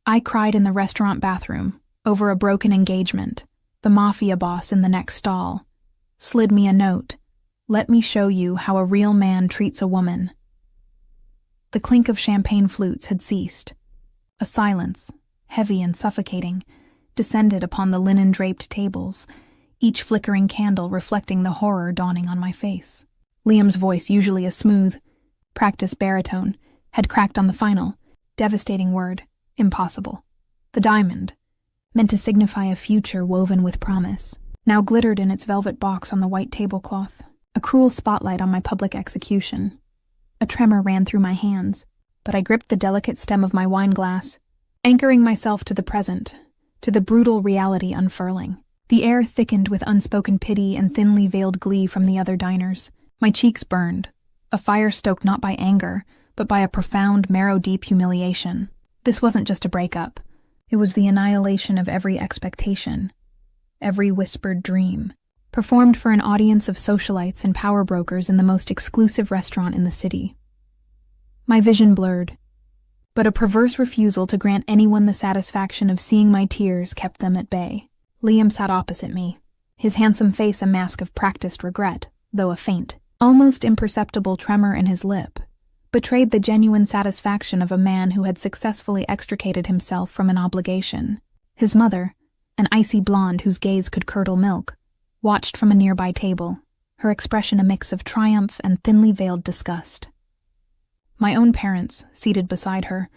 I cried in the restaurant bathroom over a broken engagement. The Mafia boss in the next stall slid me a note. Let me show you how a real man treats a woman. The clink of champagne flutes had ceased. A silence, heavy and suffocating, descended upon the linen-draped tables, each flickering candle reflecting the horror dawning on my face. Liam's voice, usually a smooth, practiced baritone, had cracked on the final, devastating word, impossible. The diamond, meant to signify a future woven with promise, now glittered in its velvet box on the white tablecloth, a cruel spotlight on my public execution. A tremor ran through my hands, but I gripped the delicate stem of my wine glass, anchoring myself to the present, to the brutal reality unfurling. The air thickened with unspoken pity and thinly veiled glee from the other diners. My cheeks burned, a fire stoked not by anger, but by a profound, marrow-deep humiliation. This wasn't just a breakup. It was the annihilation of every expectation, every whispered dream, performed for an audience of socialites and power brokers in the most exclusive restaurant in the city. My vision blurred, but a perverse refusal to grant anyone the satisfaction of seeing my tears kept them at bay. Liam sat opposite me, his handsome face a mask of practiced regret, though a faint, almost imperceptible tremor in his lip betrayed the genuine satisfaction of a man who had successfully extricated himself from an obligation. His mother, an icy blonde whose gaze could curdle milk, watched from a nearby table, her expression a mix of triumph and thinly veiled disgust. My own parents, seated beside her,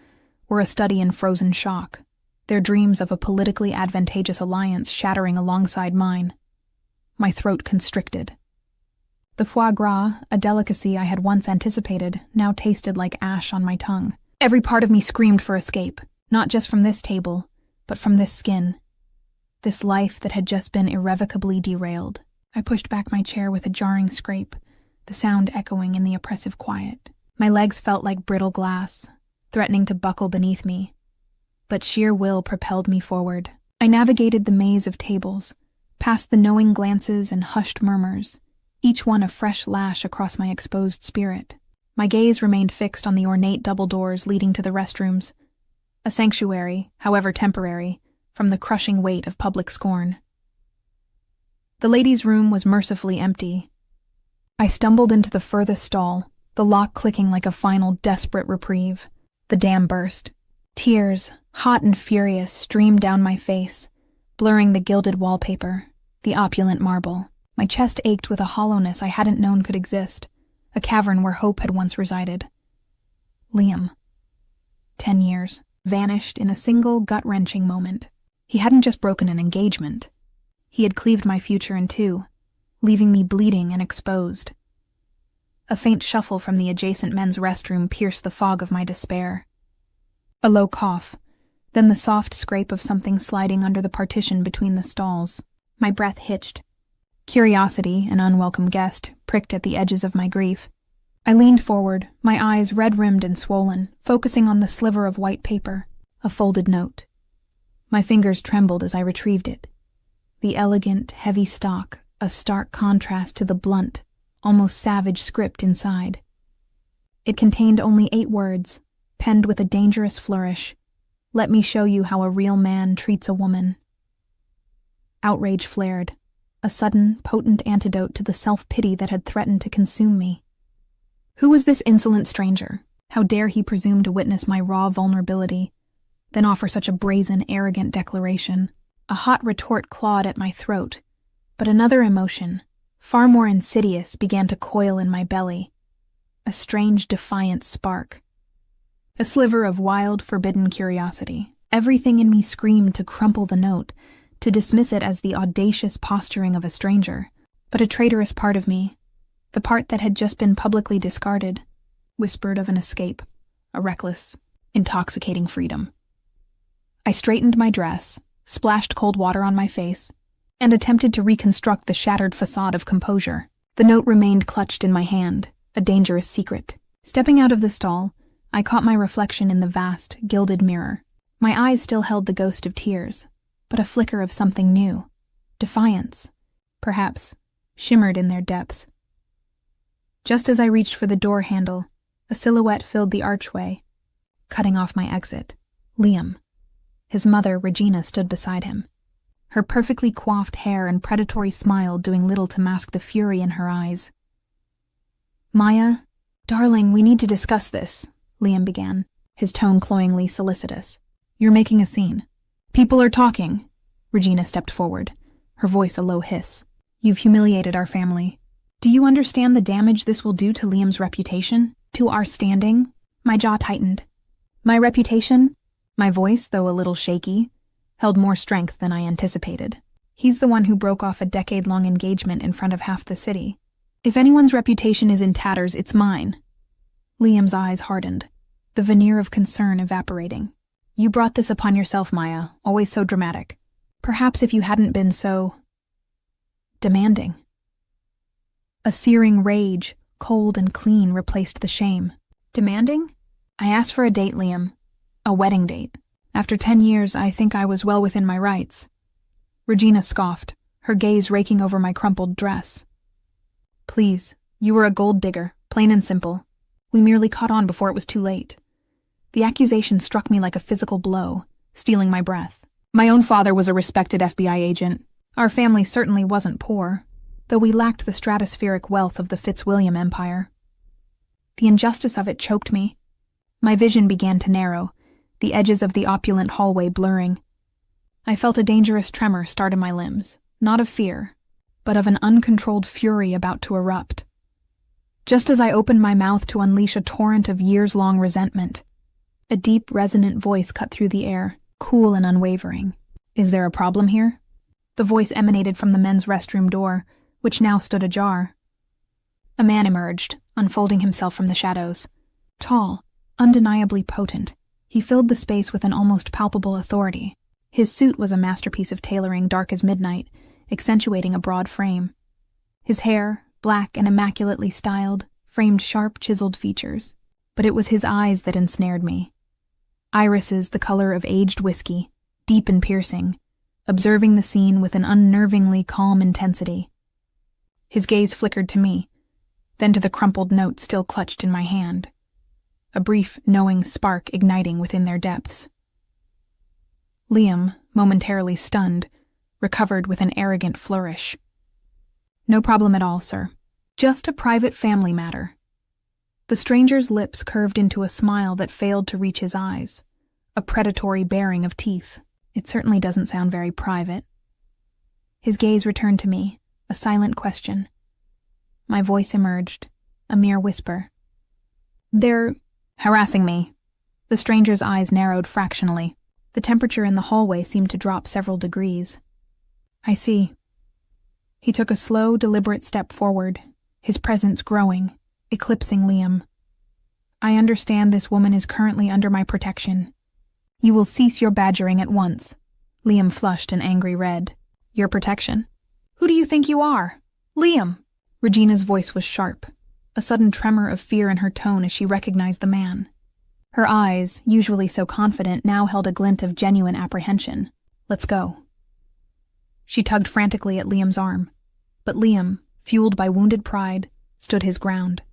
were a study in frozen shock, their dreams of a politically advantageous alliance shattering alongside mine. My throat constricted. The foie gras, a delicacy I had once anticipated, now tasted like ash on my tongue. Every part of me screamed for escape, not just from this table, but from this skin. This life that had just been irrevocably derailed. I pushed back my chair with a jarring scrape, the sound echoing in the oppressive quiet. My legs felt like brittle glass, threatening to buckle beneath me. But sheer will propelled me forward. I navigated the maze of tables, past the knowing glances and hushed murmurs, each one a fresh lash across my exposed spirit. My gaze remained fixed on the ornate double doors leading to the restrooms, a sanctuary, however temporary, from the crushing weight of public scorn. The ladies' room was mercifully empty. I stumbled into the furthest stall, the lock clicking like a final desperate reprieve. The dam burst. Tears, hot and furious, streamed down my face, blurring the gilded wallpaper, the opulent marble. My chest ached with a hollowness I hadn't known could exist, a cavern where hope had once resided. Liam. 10 years, vanished in a single gut-wrenching moment. He hadn't just broken an engagement. He had cleaved my future in two, leaving me bleeding and exposed. A faint shuffle from the adjacent men's restroom pierced the fog of my despair. A low cough, then the soft scrape of something sliding under the partition between the stalls. My breath hitched. Curiosity, an unwelcome guest, pricked at the edges of my grief. I leaned forward, my eyes red-rimmed and swollen, focusing on the sliver of white paper, a folded note. My fingers trembled as I retrieved it. The elegant, heavy stock, a stark contrast to the blunt, almost savage script inside. It contained only 8 words, penned with a dangerous flourish. Let me show you how a real man treats a woman. Outrage flared, a sudden, potent antidote to the self-pity that had threatened to consume me. Who was this insolent stranger? How dare he presume to witness my raw vulnerability, then offer such a brazen, arrogant declaration? A hot retort clawed at my throat, but another emotion, far more insidious, began to coil in my belly. A strange, defiant spark. A sliver of wild, forbidden curiosity. Everything in me screamed to crumple the note, to dismiss it as the audacious posturing of a stranger. But a traitorous part of me, the part that had just been publicly discarded, whispered of an escape, a reckless, intoxicating freedom. I straightened my dress, splashed cold water on my face, and attempted to reconstruct the shattered facade of composure. The note remained clutched in my hand, a dangerous secret. Stepping out of the stall, I caught my reflection in the vast, gilded mirror. My eyes still held the ghost of tears, but a flicker of something new, defiance, perhaps, shimmered in their depths. Just as I reached for the door handle, a silhouette filled the archway, cutting off my exit. Liam. His mother, Regina, stood beside him, her perfectly coiffed hair and predatory smile doing little to mask the fury in her eyes. "Maya, darling, we need to discuss this," Liam began, his tone cloyingly solicitous. "You're making a scene. People are talking." Regina stepped forward, her voice a low hiss. "You've humiliated our family. Do you understand the damage this will do to Liam's reputation? To our standing?" My jaw tightened. My reputation? My voice, though a little shaky, held more strength than I anticipated. He's the one who broke off a decade-long engagement in front of half the city. If anyone's reputation is in tatters, it's mine. Liam's eyes hardened, the veneer of concern evaporating. "You brought this upon yourself, Maya, always so dramatic. Perhaps if you hadn't been so... demanding." A searing rage, cold and clean, replaced the shame. "Demanding? I asked for a date, Liam. A wedding date. After 10 years, I think I was well within my rights." Regina scoffed, her gaze raking over my crumpled dress. "Please, you were a gold digger, plain and simple. We merely caught on before it was too late." The accusation struck me like a physical blow, stealing my breath. My own father was a respected FBI agent. Our family certainly wasn't poor, though we lacked the stratospheric wealth of the Fitzwilliam Empire. The injustice of it choked me. My vision began to narrow, the edges of the opulent hallway blurring. I felt a dangerous tremor start in my limbs, not of fear, but of an uncontrolled fury about to erupt. Just as I opened my mouth to unleash a torrent of years-long resentment, a deep, resonant voice cut through the air, cool and unwavering. "Is there a problem here?" The voice emanated from the men's restroom door, which now stood ajar. A man emerged, unfolding himself from the shadows. Tall, undeniably potent, he filled the space with an almost palpable authority. His suit was a masterpiece of tailoring dark as midnight, accentuating a broad frame. His hair, black and immaculately styled, framed sharp, chiseled features. But it was his eyes that ensnared me. Irises the color of aged whiskey, deep and piercing, observing the scene with an unnervingly calm intensity. His gaze flickered to me, then to the crumpled note still clutched in my hand, a brief, knowing spark igniting within their depths. Liam, momentarily stunned, recovered with an arrogant flourish. "No problem at all, sir. Just a private family matter." The stranger's lips curved into a smile that failed to reach his eyes, a predatory baring of teeth. "It certainly doesn't sound very private." His gaze returned to me, a silent question. My voice emerged, a mere whisper. "They're harassing me." The stranger's eyes narrowed fractionally. The temperature in the hallway seemed to drop several degrees. "I see." He took a slow, deliberate step forward, his presence growing, eclipsing Liam. "I understand this woman is currently under my protection. You will cease your badgering at once." Liam flushed an angry red. "Your protection? Who do you think you are? Liam!" Regina's voice was sharp, a sudden tremor of fear in her tone as she recognized the man. Her eyes, usually so confident, now held a glint of genuine apprehension. "Let's go." She tugged frantically at Liam's arm, but Liam, fueled by wounded pride, stood his ground.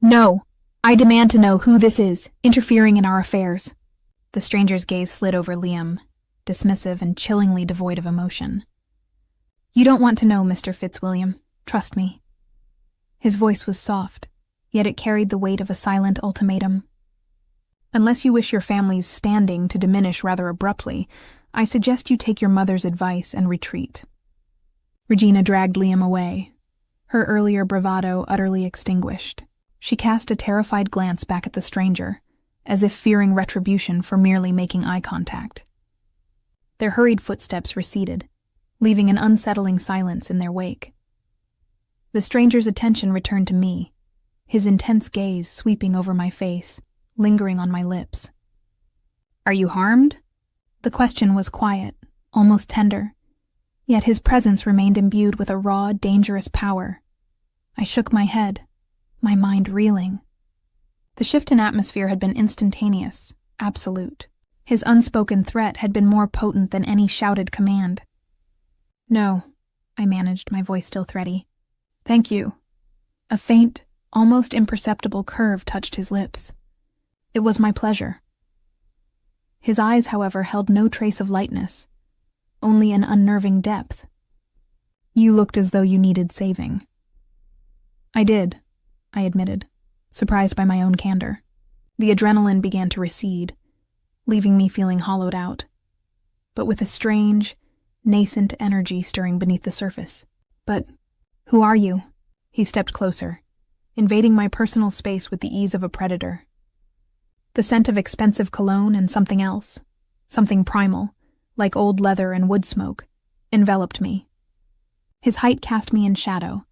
"No! I demand to know who this is, interfering in our affairs." The stranger's gaze slid over Liam, dismissive and chillingly devoid of emotion. "You don't want to know, Mr. Fitzwilliam. Trust me." His voice was soft, yet it carried the weight of a silent ultimatum. "Unless you wish your family's standing to diminish rather abruptly, I suggest you take your mother's advice and retreat." Regina dragged Liam away, her earlier bravado utterly extinguished. She cast a terrified glance back at the stranger, as if fearing retribution for merely making eye contact. Their hurried footsteps receded, leaving an unsettling silence in their wake. The stranger's attention returned to me, his intense gaze sweeping over my face, lingering on my lips. "Are you harmed?" The question was quiet, almost tender, yet his presence remained imbued with a raw, dangerous power. I shook my head, my mind reeling. The shift in atmosphere had been instantaneous, absolute. His unspoken threat had been more potent than any shouted command. "No," I managed, my voice still thready. "Thank you." A faint, almost imperceptible curve touched his lips. "It was my pleasure." His eyes, however, held no trace of lightness, only an unnerving depth. "You looked as though you needed saving." "I did," I admitted, surprised by my own candor. The adrenaline began to recede, leaving me feeling hollowed out, but with a strange, nascent energy stirring beneath the surface. "But who are you?" He stepped closer, invading my personal space with the ease of a predator. The scent of expensive cologne and something else, something primal, like old leather and wood smoke, enveloped me. His height cast me in shadow,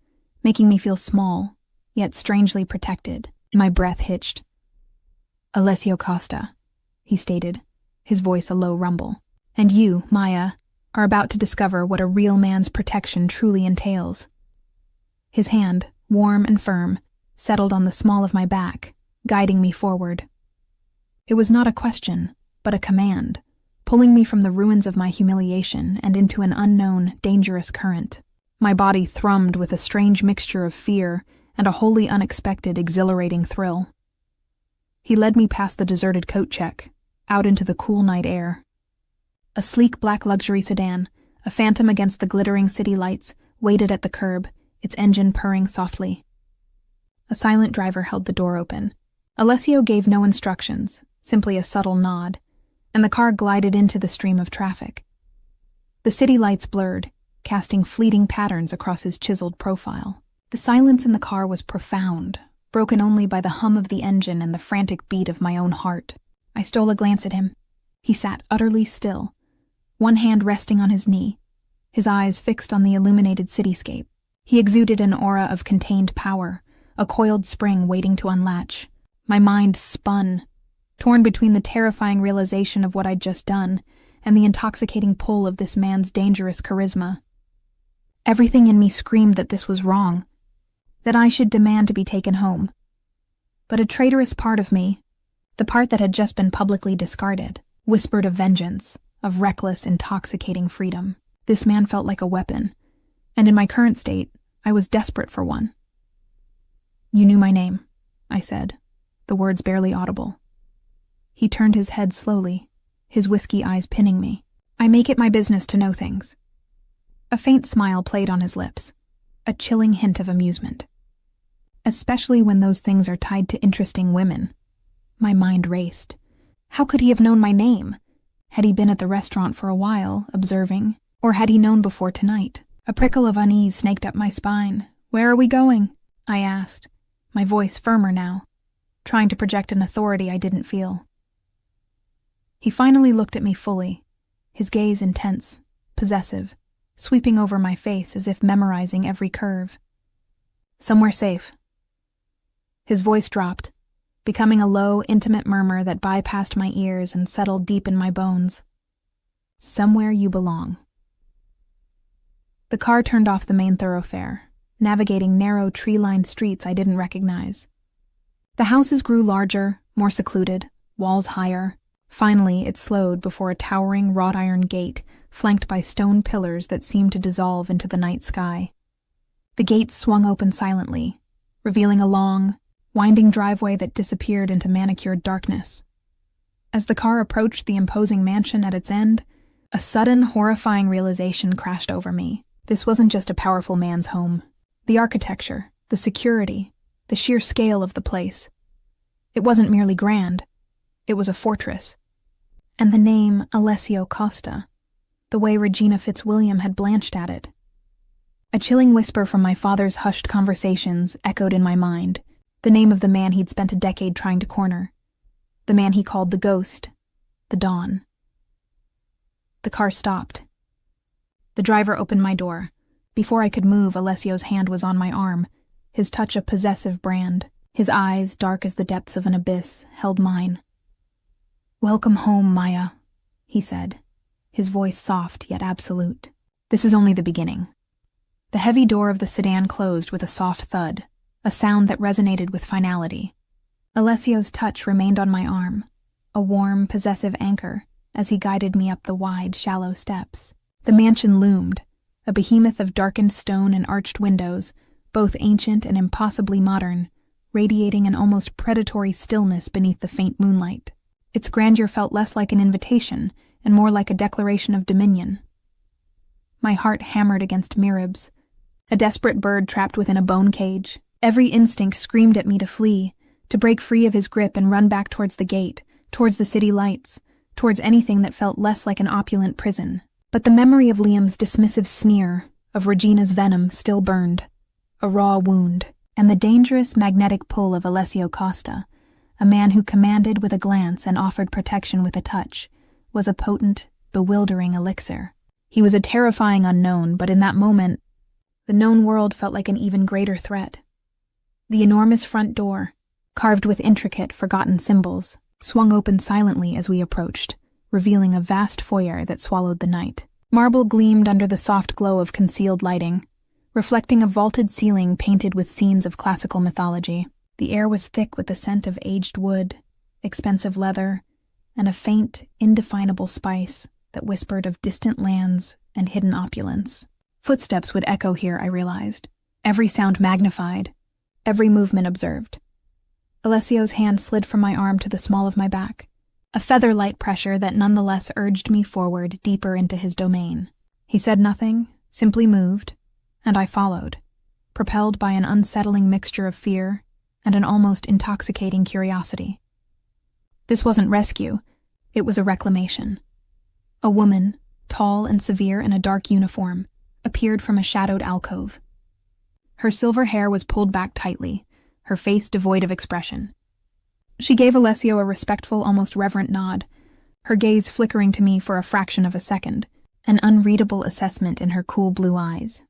making me feel small, yet strangely protected. My breath hitched. "Alessio Costa," he stated, his voice a low rumble. "And you, Maya, are about to discover what a real man's protection truly entails." His hand, warm and firm, settled on the small of my back, guiding me forward. It was not a question, but a command, pulling me from the ruins of my humiliation and into an unknown, dangerous current. My body thrummed with a strange mixture of fear and a wholly unexpected, exhilarating thrill. He led me past the deserted coat check, out into the cool night air. A sleek black luxury sedan, a phantom against the glittering city lights, waited at the curb, its engine purring softly. A silent driver held the door open. Alessio gave no instructions, simply a subtle nod, and the car glided into the stream of traffic. The city lights blurred, casting fleeting patterns across his chiseled profile. The silence in the car was profound, broken only by the hum of the engine and the frantic beat of my own heart. I stole a glance at him. He sat utterly still, one hand resting on his knee, his eyes fixed on the illuminated cityscape. He exuded an aura of contained power, a coiled spring waiting to unlatch. My mind spun, torn between the terrifying realization of what I'd just done and the intoxicating pull of this man's dangerous charisma. Everything in me screamed that this was wrong, that I should demand to be taken home. But a traitorous part of me, the part that had just been publicly discarded, whispered of vengeance, of reckless, intoxicating freedom. This man felt like a weapon, and in my current state, I was desperate for one. "You knew my name," I said, the words barely audible. He turned his head slowly, his whiskey eyes pinning me. "I make it my business to know things." A faint smile played on his lips, a chilling hint of amusement. "Especially when those things are tied to interesting women." My mind raced. How could he have known my name? Had he been at the restaurant for a while, observing, or had he known before tonight? A prickle of unease snaked up my spine. "Where are we going?" I asked, my voice firmer now, trying to project an authority I didn't feel. He finally looked at me fully, his gaze intense, possessive, sweeping over my face as if memorizing every curve. "Somewhere safe." His voice dropped, becoming a low, intimate murmur that bypassed my ears and settled deep in my bones. "Somewhere you belong." The car turned off the main thoroughfare, navigating narrow, tree-lined streets I didn't recognize. The houses grew larger, more secluded, walls higher. Finally, it slowed before a towering wrought-iron gate flanked by stone pillars that seemed to dissolve into the night sky. The gate swung open silently, revealing a long, winding driveway that disappeared into manicured darkness. As the car approached the imposing mansion at its end, a sudden, horrifying realization crashed over me. This wasn't just a powerful man's home. The architecture, the security, the sheer scale of the place. It wasn't merely grand. It was a fortress. And the name Alessio Costa, the way Regina Fitzwilliam had blanched at it. A chilling whisper from my father's hushed conversations echoed in my mind, the name of the man he'd spent a decade trying to corner, the man he called the Ghost, the Dawn. The car stopped. The driver opened my door. Before I could move, Alessio's hand was on my arm, his touch a possessive brand. His eyes, dark as the depths of an abyss, held mine. "Welcome home, Maya," he said, his voice soft yet absolute. "This is only the beginning." The heavy door of the sedan closed with a soft thud, a sound that resonated with finality. Alessio's touch remained on my arm, a warm, possessive anchor, as he guided me up the wide, shallow steps. The mansion loomed, a behemoth of darkened stone and arched windows, both ancient and impossibly modern, radiating an almost predatory stillness beneath the faint moonlight. Its grandeur felt less like an invitation and more like a declaration of dominion. My heart hammered against my ribs. A desperate bird trapped within a bone cage. Every instinct screamed at me to flee, to break free of his grip and run back towards the gate, towards the city lights, towards anything that felt less like an opulent prison. But the memory of Liam's dismissive sneer, of Regina's venom, still burned. A raw wound, and the dangerous magnetic pull of Alessio Costa, a man who commanded with a glance and offered protection with a touch, was a potent, bewildering elixir. He was a terrifying unknown, but in that moment, the known world felt like an even greater threat. The enormous front door, carved with intricate, forgotten symbols, swung open silently as we approached, revealing a vast foyer that swallowed the night. Marble gleamed under the soft glow of concealed lighting, reflecting a vaulted ceiling painted with scenes of classical mythology. The air was thick with the scent of aged wood, expensive leather, and a faint, indefinable spice that whispered of distant lands and hidden opulence. Footsteps would echo here, I realized, every sound magnified, every movement observed. Alessio's hand slid from my arm to the small of my back, a feather-light pressure that nonetheless urged me forward deeper into his domain. He said nothing, simply moved, and I followed, propelled by an unsettling mixture of fear and an almost intoxicating curiosity. This wasn't rescue, it was a reclamation. A woman, tall and severe in a dark uniform, appeared from a shadowed alcove. Her silver hair was pulled back tightly, her face devoid of expression. She gave Alessio a respectful, almost reverent nod, her gaze flickering to me for a fraction of a second, an unreadable assessment in her cool blue eyes.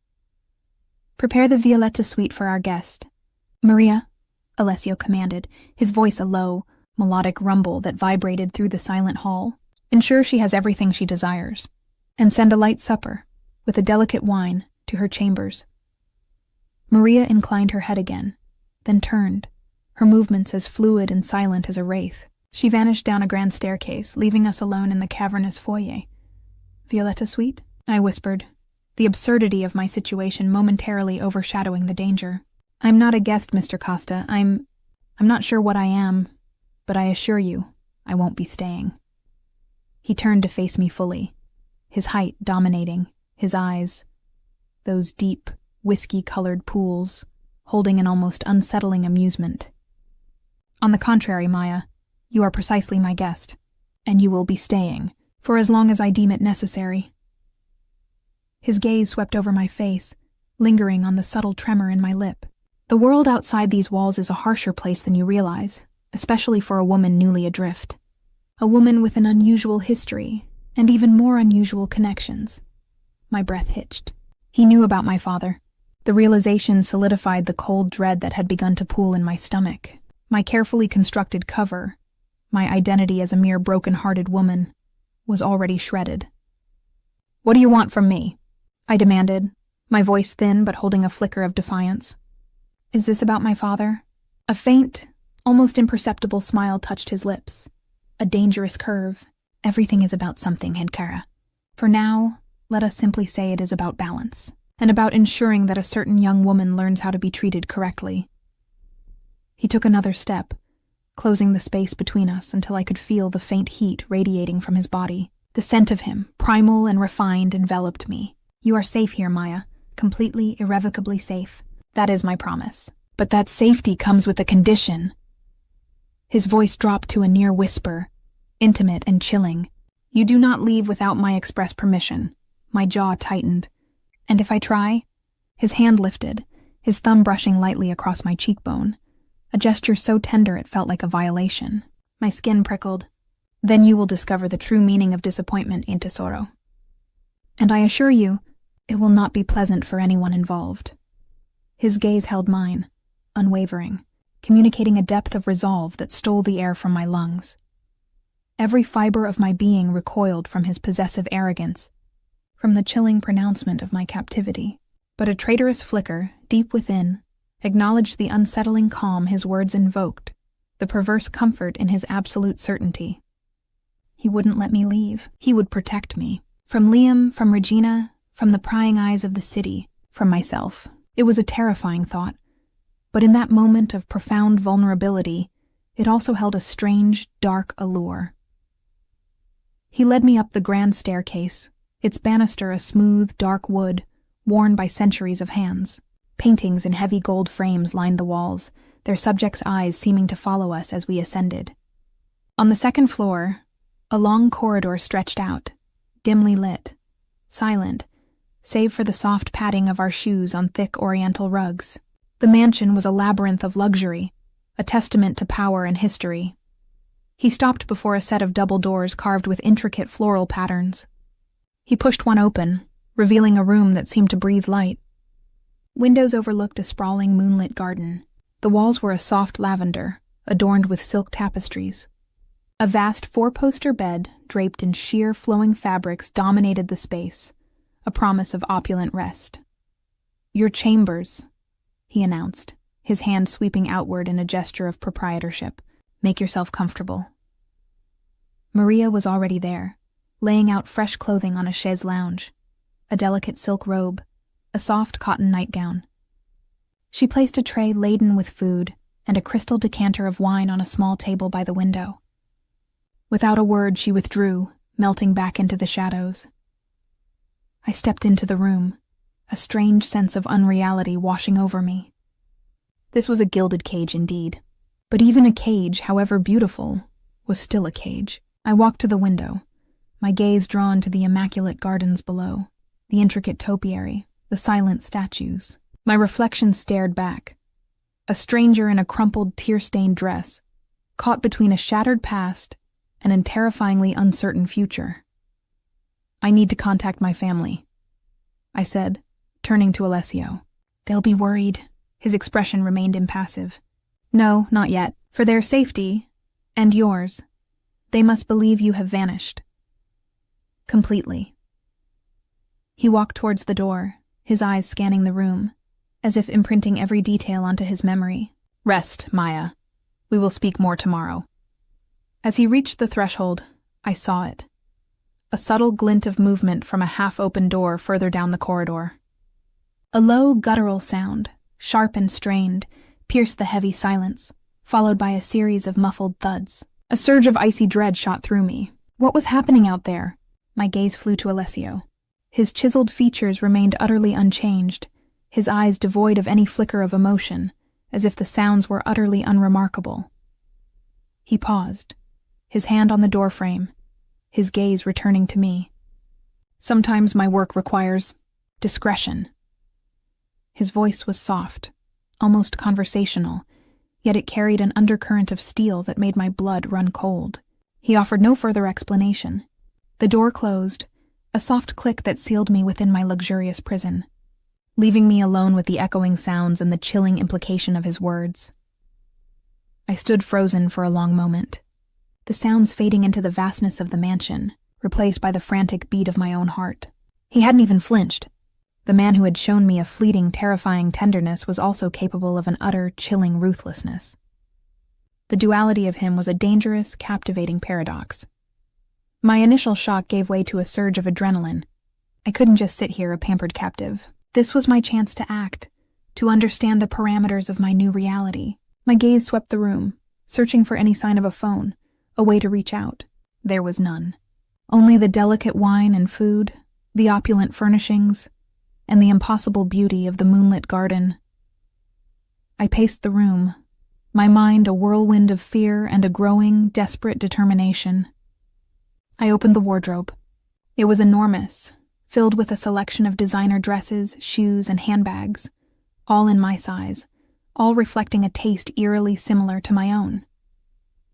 "Prepare the Violetta suite for our guest. Maria," Alessio commanded, his voice a low, melodic rumble that vibrated through the silent hall. "Ensure she has everything she desires, and send a light supper, with a delicate wine, to her chambers." Maria inclined her head again, then turned, her movements as fluid and silent as a wraith. She vanished down a grand staircase, leaving us alone in the cavernous foyer. "Violetta suite?" I whispered, the absurdity of my situation momentarily overshadowing the danger. "I'm not a guest, Mr. Costa. I'm not sure what I am, but I assure you, I won't be staying." He turned to face me fully, his height dominating, his eyes, those deep, whiskey-colored pools, holding an almost unsettling amusement. "On the contrary, Maya, you are precisely my guest, and you will be staying, for as long as I deem it necessary." His gaze swept over my face, lingering on the subtle tremor in my lip. The world outside these walls is a harsher place than you realize, especially for a woman newly adrift. A woman with an unusual history, and even more unusual connections. My breath hitched. He knew about my father. The realization solidified the cold dread that had begun to pool in my stomach. My carefully constructed cover, my identity as a mere broken-hearted woman, was already shredded. "What do you want from me?" I demanded, my voice thin but holding a flicker of defiance. "Is this about my father?" A faint, almost imperceptible smile touched his lips. A dangerous curve. "Everything is about something, Henkara. For now, let us simply say it is about balance, and about ensuring that a certain young woman learns how to be treated correctly." He took another step, closing the space between us until I could feel the faint heat radiating from his body. The scent of him, primal and refined, enveloped me. "You are safe here, Maya, completely, irrevocably safe. That is my promise. But that safety comes with a condition." His voice dropped to a near whisper, intimate and chilling. "You do not leave without my express permission." My jaw tightened. "And if I try?" His hand lifted, his thumb brushing lightly across my cheekbone, a gesture so tender it felt like a violation. My skin prickled. "Then you will discover the true meaning of disappointment, Tesoro. And I assure you, it will not be pleasant for anyone involved." His gaze held mine, unwavering, communicating a depth of resolve that stole the air from my lungs. Every fiber of my being recoiled from his possessive arrogance, from the chilling pronouncement of my captivity. But a traitorous flicker, deep within, acknowledged the unsettling calm his words invoked, the perverse comfort in his absolute certainty. He wouldn't let me leave. He would protect me. From Liam, from Regina, from the prying eyes of the city, from myself. It was a terrifying thought, but in that moment of profound vulnerability, it also held a strange, dark allure. He led me up the grand staircase, its banister a smooth, dark wood, worn by centuries of hands. Paintings in heavy gold frames lined the walls, their subjects' eyes seeming to follow us as we ascended. On the second floor, a long corridor stretched out, dimly lit, silent, save for the soft padding of our shoes on thick oriental rugs. The mansion was a labyrinth of luxury, a testament to power and history. He stopped before a set of double doors carved with intricate floral patterns. He pushed one open, revealing a room that seemed to breathe light. Windows overlooked a sprawling moonlit garden. The walls were a soft lavender, adorned with silk tapestries. A vast four-poster bed, draped in sheer, flowing fabrics, dominated the space, a promise of opulent rest. "Your chambers," he announced, his hand sweeping outward in a gesture of proprietorship. "Make yourself comfortable." Maria was already there, laying out fresh clothing on a chaise lounge, a delicate silk robe, a soft cotton nightgown. She placed a tray laden with food and a crystal decanter of wine on a small table by the window. Without a word, she withdrew, melting back into the shadows. I stepped into the room, a strange sense of unreality washing over me. This was a gilded cage indeed, but even a cage, however beautiful, was still a cage. I walked to the window, my gaze drawn to the immaculate gardens below, the intricate topiary, the silent statues. My reflection stared back. A stranger in a crumpled, tear-stained dress, caught between a shattered past and a terrifyingly uncertain future. "I need to contact my family," I said, turning to Alessio. "They'll be worried." His expression remained impassive. "No, not yet. For their safety, and yours, they must believe you have vanished. Completely." He walked towards the door, his eyes scanning the room, as if imprinting every detail onto his memory. "Rest, Maya. We will speak more tomorrow." As he reached the threshold, I saw it. A subtle glint of movement from a half-open door further down the corridor. A low, guttural sound, sharp and strained, pierced the heavy silence, followed by a series of muffled thuds. A surge of icy dread shot through me. What was happening out there? My gaze flew to Alessio. His chiseled features remained utterly unchanged, his eyes devoid of any flicker of emotion, as if the sounds were utterly unremarkable. He paused, his hand on the doorframe, his gaze returning to me. "Sometimes my work requires discretion." His voice was soft, almost conversational, yet it carried an undercurrent of steel that made my blood run cold. He offered no further explanation. The door closed, a soft click that sealed me within my luxurious prison, leaving me alone with the echoing sounds and the chilling implication of his words. I stood frozen for a long moment, the sounds fading into the vastness of the mansion, replaced by the frantic beat of my own heart. He hadn't even flinched. The man who had shown me a fleeting, terrifying tenderness was also capable of an utter, chilling ruthlessness. The duality of him was a dangerous, captivating paradox. My initial shock gave way to a surge of adrenaline. I couldn't just sit here a pampered captive. This was my chance to act, to understand the parameters of my new reality. My gaze swept the room, searching for any sign of a phone, a way to reach out. There was none. Only the delicate wine and food, the opulent furnishings, and the impossible beauty of the moonlit garden. I paced the room, my mind a whirlwind of fear and a growing, desperate determination. I opened the wardrobe. It was enormous, filled with a selection of designer dresses, shoes, and handbags, all in my size, all reflecting a taste eerily similar to my own.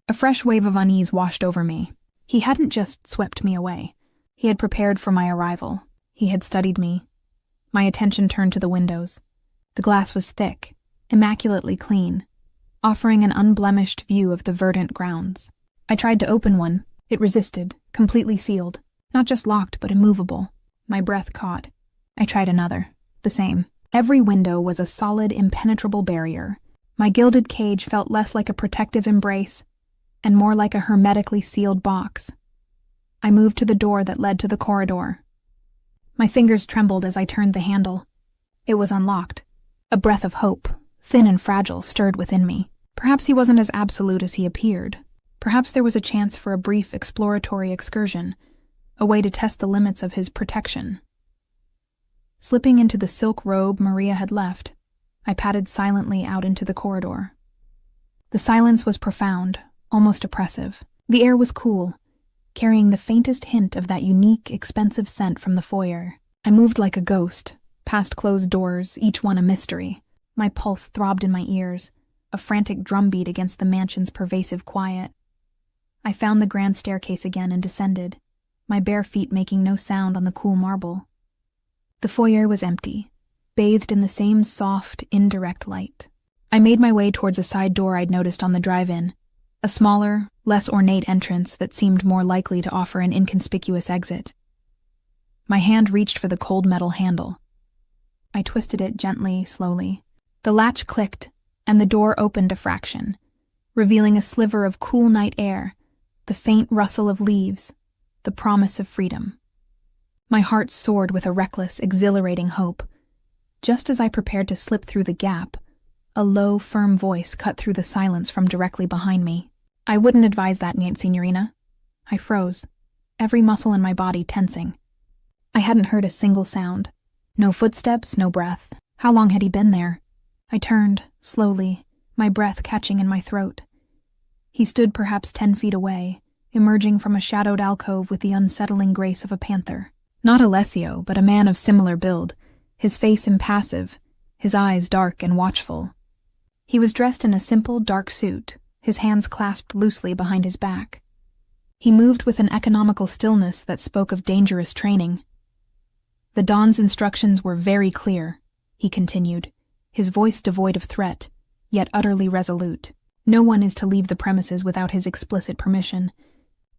A fresh wave of unease washed over me. He hadn't just swept me away. He had prepared for my arrival. He had studied me. My attention turned to the windows. The glass was thick, immaculately clean, offering an unblemished view of the verdant grounds. I tried to open one. It resisted, completely sealed, not just locked but immovable. My breath caught. I tried another. The same. Every window was a solid, impenetrable barrier. My gilded cage felt less like a protective embrace and more like a hermetically sealed box. I moved to the door that led to the corridor. My fingers trembled as I turned the handle. It was unlocked. A breath of hope, thin and fragile, stirred within me. Perhaps he wasn't as absolute as he appeared. Perhaps there was a chance for a brief exploratory excursion, a way to test the limits of his protection. Slipping into the silk robe Maria had left, I padded silently out into the corridor. The silence was profound, almost oppressive. The air was cool, carrying the faintest hint of that unique, expensive scent from the foyer. I moved like a ghost, past closed doors, each one a mystery. My pulse throbbed in my ears, a frantic drumbeat against the mansion's pervasive quiet. I found the grand staircase again and descended, my bare feet making no sound on the cool marble. The foyer was empty, bathed in the same soft, indirect light. I made my way towards a side door I'd noticed on the drive-in, a smaller, less ornate entrance that seemed more likely to offer an inconspicuous exit. My hand reached for the cold metal handle. I twisted it gently, slowly. The latch clicked, and the door opened a fraction, revealing a sliver of cool night air, the faint rustle of leaves, the promise of freedom. My heart soared with a reckless, exhilarating hope. Just as I prepared to slip through the gap, a low, firm voice cut through the silence from directly behind me. "I wouldn't advise that, Signorina." I froze, every muscle in my body tensing. I hadn't heard a single sound. No footsteps, no breath. How long had he been there? I turned, slowly, my breath catching in my throat. He stood perhaps 10 feet away, emerging from a shadowed alcove with the unsettling grace of a panther. Not Alessio, but a man of similar build, his face impassive, his eyes dark and watchful. He was dressed in a simple, dark suit, his hands clasped loosely behind his back. He moved with an economical stillness that spoke of dangerous training. "The Don's instructions were very clear," he continued, his voice devoid of threat, yet utterly resolute. "No one is to leave the premises without his explicit permission,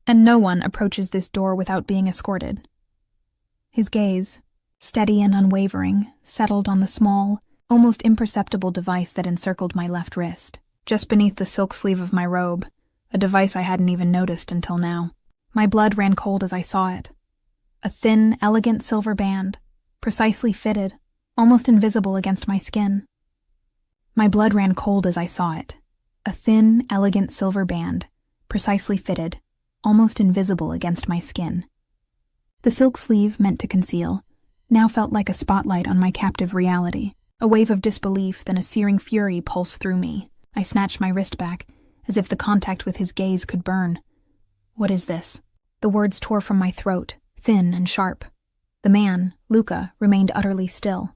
and no one approaches this door without being escorted." His gaze, steady and unwavering, settled on the small, almost imperceptible device that encircled my left wrist, just beneath the silk sleeve of my robe, a device I hadn't even noticed until now. My blood ran cold as I saw it. A thin, elegant silver band, precisely fitted, almost invisible against my skin. My blood ran cold as I saw it. A thin, elegant silver band, precisely fitted, almost invisible against my skin. The silk sleeve, meant to conceal, now felt like a spotlight on my captive reality. A wave of disbelief, then a searing fury pulsed through me. I snatched my wrist back, as if the contact with his gaze could burn. "What is this?" The words tore from my throat, thin and sharp. The man, Luca, remained utterly still.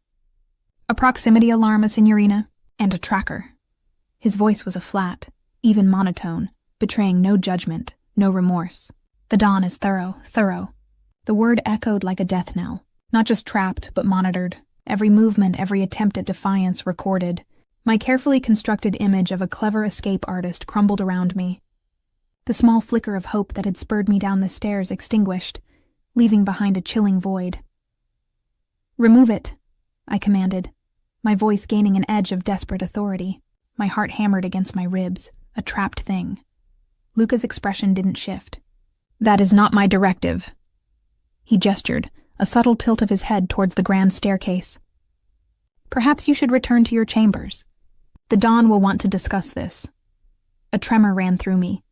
"A proximity alarm, Signorina, and a tracker." His voice was a flat, even monotone, betraying no judgment, no remorse. "The Don is thorough." The word echoed like a death knell. Not just trapped, but monitored. Every movement, every attempt at defiance recorded. My carefully constructed image of a clever escape artist crumbled around me. The small flicker of hope that had spurred me down the stairs extinguished, leaving behind a chilling void. "Remove it," I commanded, my voice gaining an edge of desperate authority. My heart hammered against my ribs, a trapped thing. Luca's expression didn't shift. "That is not my directive." He gestured, a subtle tilt of his head towards the grand staircase. "Perhaps you should return to your chambers. The Don will want to discuss this." A tremor ran through me,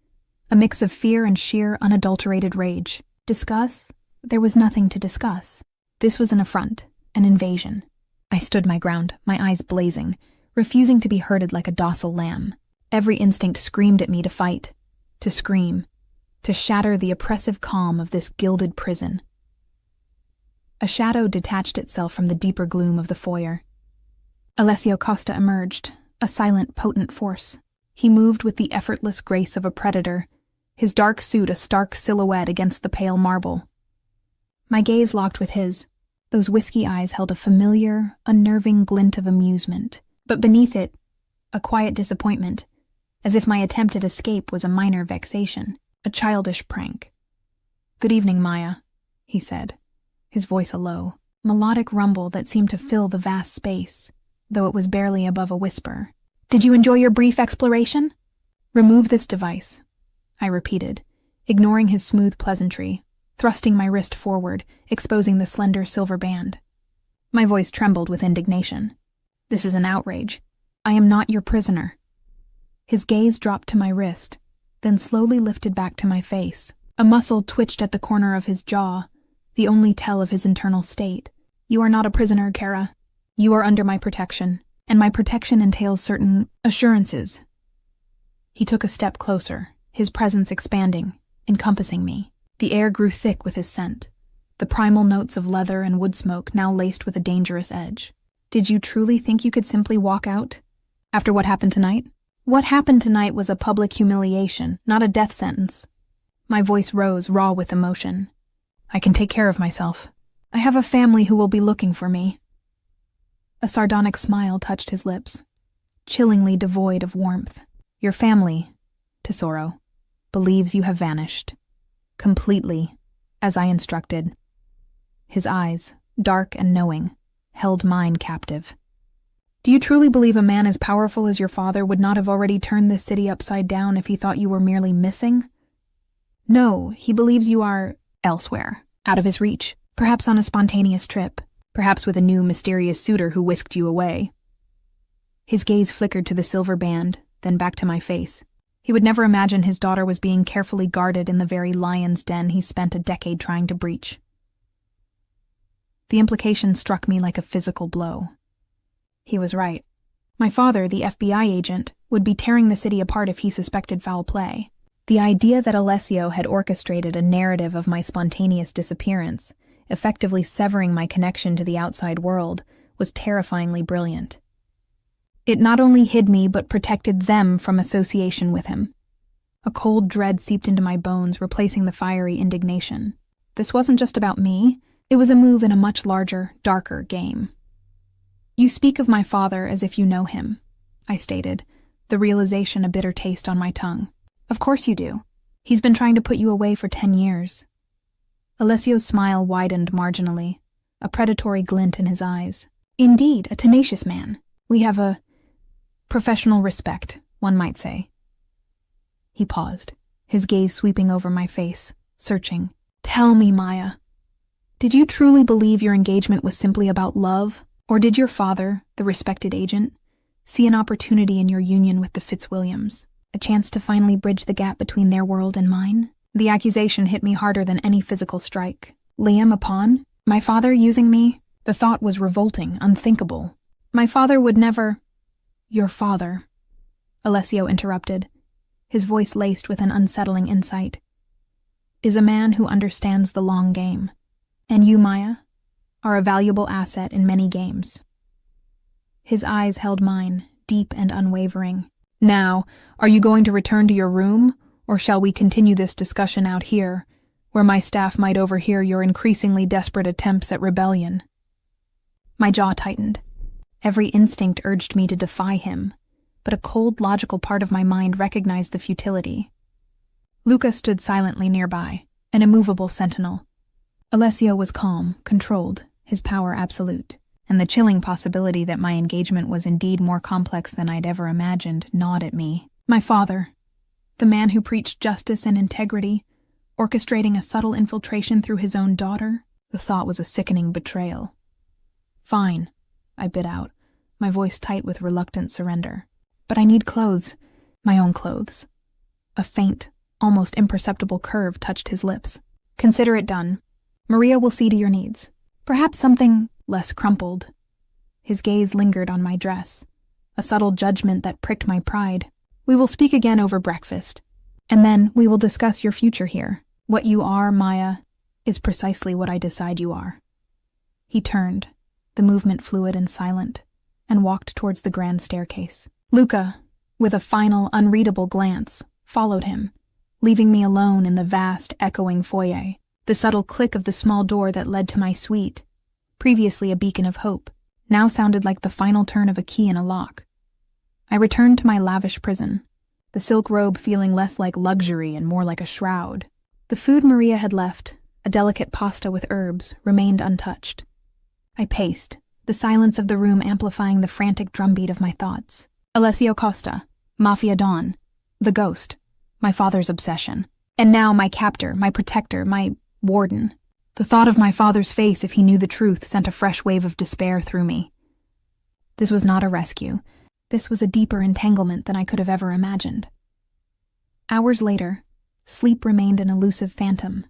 a mix of fear and sheer, unadulterated rage. Discuss? There was nothing to discuss. This was an affront, an invasion. I stood my ground, my eyes blazing, refusing to be herded like a docile lamb. Every instinct screamed at me to fight, to scream, to shatter the oppressive calm of this gilded prison. A shadow detached itself from the deeper gloom of the foyer. Alessio Costa emerged, a silent, potent force. He moved with the effortless grace of a predator, his dark suit a stark silhouette against the pale marble. My gaze locked with his. Those whiskey eyes held a familiar, unnerving glint of amusement, but beneath it, a quiet disappointment, as if my attempt at escape was a minor vexation, a childish prank. "Good evening, Maya," he said, his voice a low, melodic rumble that seemed to fill the vast space, though it was barely above a whisper. "Did you enjoy your brief exploration?" "Remove this device," I repeated, ignoring his smooth pleasantry, thrusting my wrist forward, exposing the slender silver band. My voice trembled with indignation. "This is an outrage. I am not your prisoner." His gaze dropped to my wrist, then slowly lifted back to my face, A muscle twitched at the corner of his jaw, the only tell of his internal state. "You are not a prisoner, Kara. You are under my protection, and my protection entails certain assurances." He took a step closer, his presence expanding, encompassing me. The air grew thick with his scent, the primal notes of leather and wood smoke now laced with a dangerous edge. "Did you truly think you could simply walk out? After what happened tonight?" "What happened tonight was a public humiliation, not a death sentence." My voice rose, raw with emotion. "I can take care of myself. I have a family who will be looking for me." A sardonic smile touched his lips, chillingly devoid of warmth. "Your family, Tesoro, believes you have vanished. Completely, as I instructed." His eyes, dark and knowing, held mine captive. "Do you truly believe a man as powerful as your father would not have already turned this city upside down if he thought you were merely missing?" "No, he believes you are elsewhere, out of his reach, perhaps on a spontaneous trip, perhaps with a new mysterious suitor who whisked you away." His gaze flickered to the silver band, then back to my face. He would never imagine his daughter was being carefully guarded in the very lion's den he spent a decade trying to breach. The implication struck me like a physical blow. He was right. My father, the FBI agent, would be tearing the city apart if he suspected foul play. The idea that Alessio had orchestrated a narrative of my spontaneous disappearance, effectively severing my connection to the outside world, was terrifyingly brilliant. It not only hid me but protected them from association with him. A cold dread seeped into my bones, replacing the fiery indignation. This wasn't just about me. It was a move in a much larger, darker game. "You speak of my father as if you know him," I stated, the realization a bitter taste on my tongue. "Of course you do. He's been trying to put you away for 10 years. Alessio's smile widened marginally, a predatory glint in his eyes. "Indeed, a tenacious man. We have a professional respect, one might say." He paused, his gaze sweeping over my face, searching. "Tell me, Maya, did you truly believe your engagement was simply about love, or did your father, the respected agent, see an opportunity in your union with the Fitzwilliams, a chance to finally bridge the gap between their world and mine?" The accusation hit me harder than any physical strike. Liam a pawn? My father using me? The thought was revolting, unthinkable. "My father would never—" "Your father," Alessio interrupted, his voice laced with an unsettling insight, "is a man who understands the long game. And you, Maya, are a valuable asset in many games." His eyes held mine, deep and unwavering. "Now, are you going to return to your room, or shall we continue this discussion out here, where my staff might overhear your increasingly desperate attempts at rebellion?" My jaw tightened. Every instinct urged me to defy him, but a cold, logical part of my mind recognized the futility. Luca stood silently nearby, an immovable sentinel. Alessio was calm, controlled, his power absolute, and the chilling possibility that my engagement was indeed more complex than I'd ever imagined gnawed at me. My father, the man who preached justice and integrity, orchestrating a subtle infiltration through his own daughter, the thought was a sickening betrayal. "Fine," I bit out, my voice tight with reluctant surrender. "But I need clothes, my own clothes." A faint, almost imperceptible curve touched his lips. "Consider it done. Maria will see to your needs. Perhaps something less crumpled." His gaze lingered on my dress, a subtle judgment that pricked my pride. "We will speak again over breakfast, and then we will discuss your future here. What you are, Maya, is precisely what I decide you are." He turned, the movement fluid and silent, and walked towards the grand staircase. Luca, with a final, unreadable glance, followed him, leaving me alone in the vast, echoing foyer. The subtle click of the small door that led to my suite, previously a beacon of hope, now sounded like the final turn of a key in a lock. I returned to my lavish prison, the silk robe feeling less like luxury and more like a shroud. The food Maria had left, a delicate pasta with herbs, remained untouched. I paced, the silence of the room amplifying the frantic drumbeat of my thoughts. Alessio Costa, Mafia Don, the ghost, my father's obsession. And now my captor, my protector, my warden. The thought of my father's face if he knew the truth sent a fresh wave of despair through me. This was not a rescue. This was a deeper entanglement than I could have ever imagined. Hours later, Sleep remained an elusive phantom.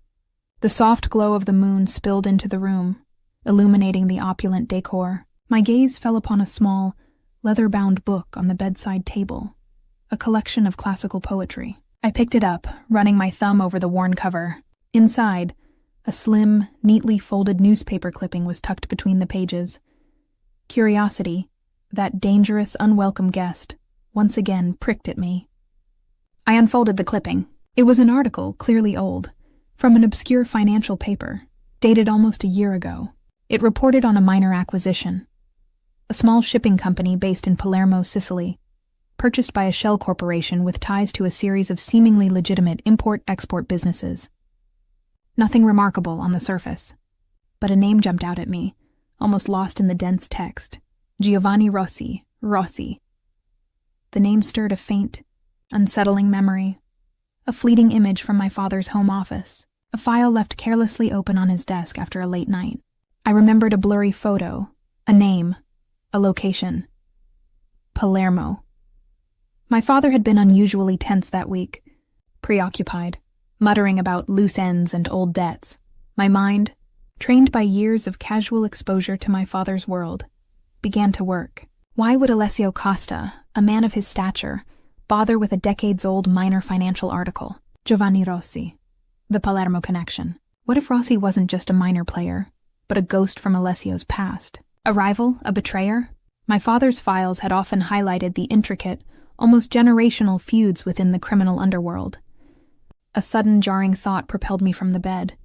The soft glow of the moon spilled into the room, illuminating the opulent decor. My gaze fell upon a small, leather-bound book on the bedside table, a collection of classical poetry. I picked it up, running my thumb over the worn cover. Inside, a slim, neatly folded newspaper clipping was tucked between the pages. Curiosity, that dangerous, unwelcome guest, once again pricked at me. I unfolded the clipping. It was an article, clearly old, from an obscure financial paper, dated almost a year ago. It reported on a minor acquisition. A small shipping company based in Palermo, Sicily, purchased by a shell corporation with ties to a series of seemingly legitimate import-export businesses. Nothing remarkable on the surface, but a name jumped out at me, almost lost in the dense text. Giovanni Rossi. The name stirred a faint, unsettling memory, a fleeting image from my father's home office, a file left carelessly open on his desk after a late night. I remembered a blurry photo, a name, a location. Palermo. My father had been unusually tense that week, preoccupied, muttering about loose ends and old debts. My mind, trained by years of casual exposure to my father's world, began to work. Why would Alessio Costa, a man of his stature, bother with a decades-old minor financial article? Giovanni Rossi. The Palermo connection. What if Rossi wasn't just a minor player, but a ghost from Alessio's past? A rival? A betrayer? My father's files had often highlighted the intricate, almost generational feuds within the criminal underworld. A sudden jarring thought propelled me from the bed.